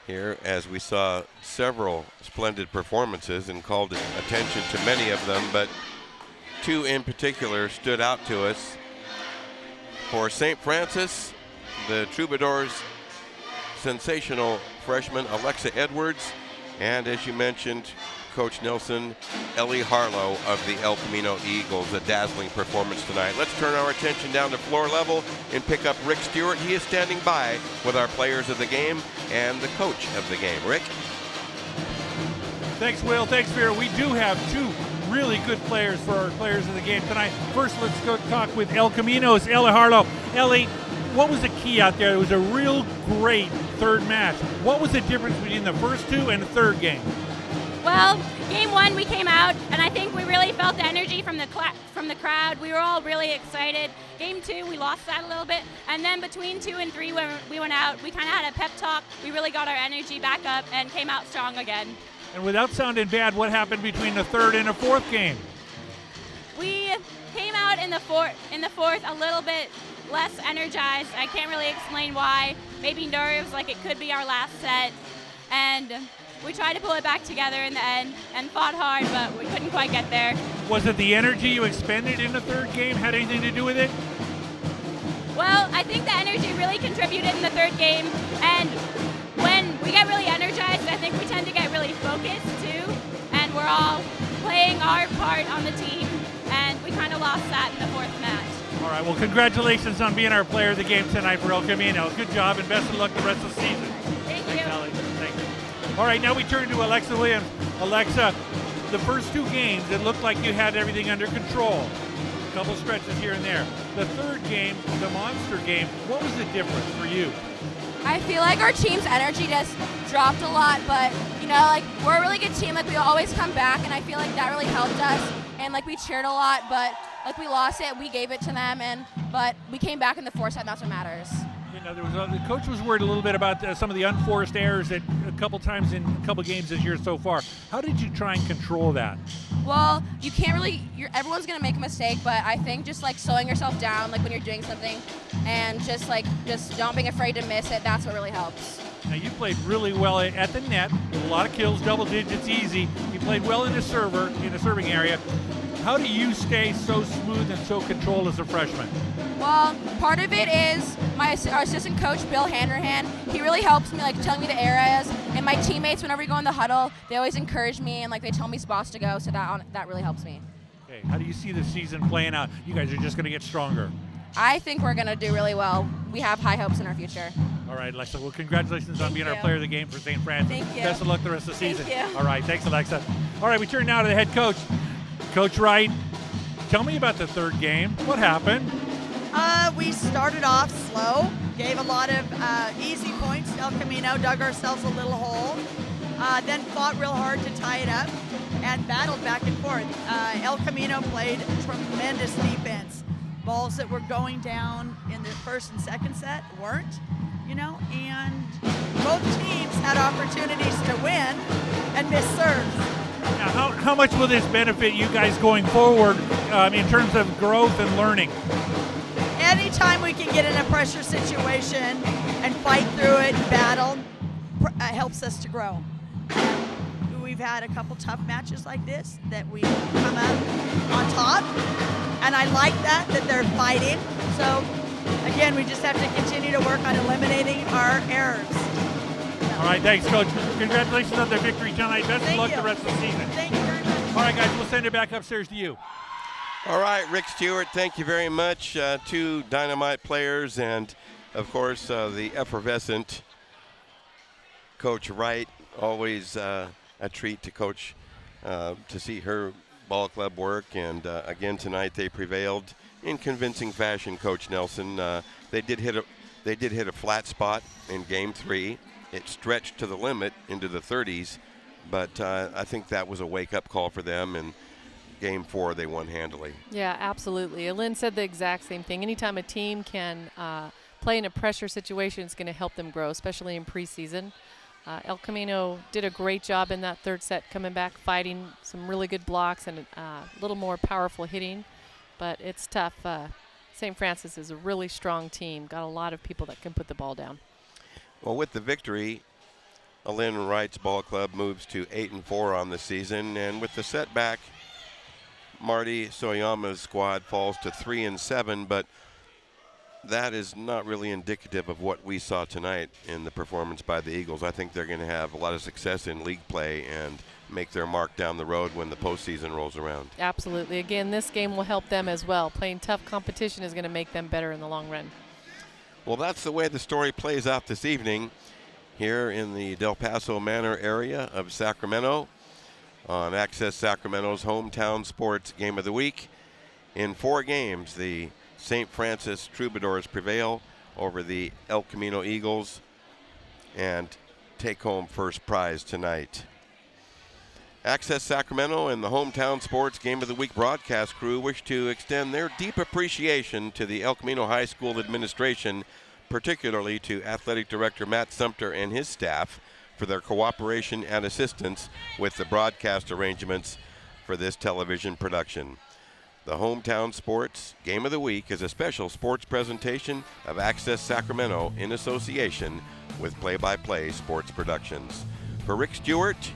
here, as we saw several splendid performances and called attention to many of them, but 2 in particular stood out to us. For St. Francis, the Troubadours' sensational freshman Alexa Edwards, and as you mentioned, Coach Nelson, Ellie Harlow of the El Camino Eagles, a dazzling performance tonight. Let's turn our attention down to floor level and pick up Rick Stewart. He is standing by with our players of the game and the coach of the game. Rick? Thanks, Will. Thanks, Vera. We do have 2 really good players for our players of the game tonight. First, let's go talk with El Camino's Ellie Harlow. Ellie, what was the key out there? It was a real great third match. What was the difference between the first 2 and the third game? Well, game 1 we came out, and I think we really felt the energy from the crowd. We were all really excited. Game 2, we lost that a little bit, and then between 2 and 3 when we went out, we kind of had a pep talk. We really got our energy back up and came out strong again. And without sounding bad, what happened between the third and the fourth game? We came out in the fourth a little bit less energized. I can't really explain why. Maybe nerves, like it could be our last set, and we tried to pull it back together in the end and fought hard, but we couldn't quite get there. Was it the energy you expended in the third game had anything to do with it? Well, I think the energy really contributed in the third game, and when we get really energized, I think we tend to get really focused too, and we're all playing our part on the team, and we kind of lost that in the fourth match. All right, well, congratulations on being our player of the game tonight for El Camino. Good job, and best of luck the rest of the season. Thank Thanks, you. Alex. Thank you. All right, now we turn to Alexa Williams. Alexa, the first 2 games, it looked like you had everything under control. A couple stretches here and there. The third game, the monster game, what was the difference for you? I feel like our team's energy just dropped a lot, but, you know, like, we're a really good team. Like, we always come back, and I feel like that really helped us. And, like, we cheered a lot, but, like, we lost it. We gave it to them, but we came back in the fourth set, and that's what matters. You know, the coach was worried a little bit about some of the unforced errors that a couple times in a couple games this year so far. How did you try and control that? Well, you can't really, everyone's going to make a mistake, but I think just like slowing yourself down, like when you're doing something, and just don't being afraid to miss it, that's what really helps. Now, you played really well at the net, with a lot of kills, double digits, easy. You played well in the serving area. How do you stay so smooth and so controlled as a freshman? Well, part of it is our assistant coach, Bill Hanrahan. He really helps me, like telling me the areas. And my teammates, whenever we go in the huddle, they always encourage me and like they tell me spots to go. So that really helps me. Okay, how do you see the season playing out? You guys are just going to get stronger. I think we're going to do really well. We have high hopes in our future. All right, Alexa. Well, congratulations on being our player of the game for St. Francis. Thank you. Best of luck the rest of the season. Thank you. All right, thanks, Alexa. All right, we turn now to the head coach, Coach Wright. Tell me about the third game. What happened? We started off slow, gave a lot of easy points to El Camino, dug ourselves a little hole, then fought real hard to tie it up and battled back and forth. El Camino played tremendous defense. Balls that were going down in the first and second set weren't, and both teams had opportunities to win and miss serves. Now, how much will this benefit you guys going forward in terms of growth and learning? Anytime we can get in a pressure situation and fight through it and battle helps us to grow. We've had a couple tough matches like this that we come out on top, and I like that they're fighting. So again, we just have to continue to work on eliminating our errors. All right, thanks, Coach. Congratulations on the victory tonight. Best of luck the rest of the season. Thank you very much. All right, guys, we'll send it back upstairs to you. All right, Rick Stewart, thank you very much. Two Dynamite players and, of course, the effervescent Coach Wright. Always a treat to coach, to see her ball club work. And, again, tonight they prevailed in convincing fashion, Coach Nelson. They did hit a flat spot in Game 3. It stretched to the limit into the 30s, but I think that was a wake-up call for them. And Game 4, they won handily. Yeah, absolutely. Lynn said the exact same thing. Anytime a team can play in a pressure situation, it's going to help them grow, especially in preseason. El Camino did a great job in that third set, coming back, fighting some really good blocks and a little more powerful hitting. But it's tough. St. Francis is a really strong team, got a lot of people that can put the ball down. Well, with the victory, Lynn Wright's ball club moves to 8-4 on the season, and with the setback, Marty Soyama's squad falls to 3-7, but that is not really indicative of what we saw tonight in the performance by the Eagles. I think they're going to have a lot of success in league play and make their mark down the road when the postseason rolls around. Absolutely. Again, this game will help them as well. Playing tough competition is going to make them better in the long run. Well, that's the way the story plays out this evening here in the Del Paso Manor area of Sacramento on Access Sacramento's hometown sports game of the week. In 4 games, the St. Francis Troubadours prevail over the El Camino Eagles and take home first prize tonight. Access Sacramento and the hometown sports game of the week broadcast crew wish to extend their deep appreciation to the El Camino High School administration, particularly to Athletic Director Matt Sumter and his staff, for their cooperation and assistance with the broadcast arrangements for this television production. The Hometown Sports Game of the Week is a special sports presentation of Access Sacramento in association with Play-by-Play Sports Productions. For Rick Stewart,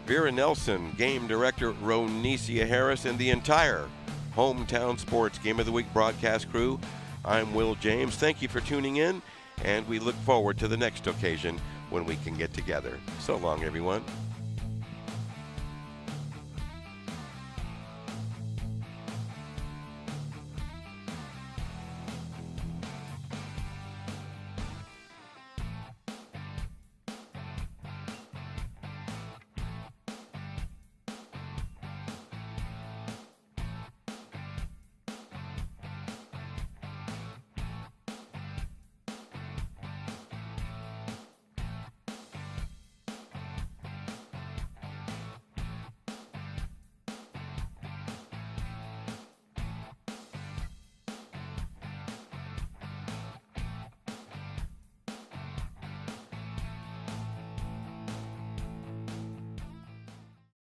Vera Nelson, Game Director Ronicia Harris, and the entire Hometown Sports Game of the Week broadcast crew, I'm Will James. Thank you for tuning in, and we look forward to the next occasion when we can get together. So long, everyone.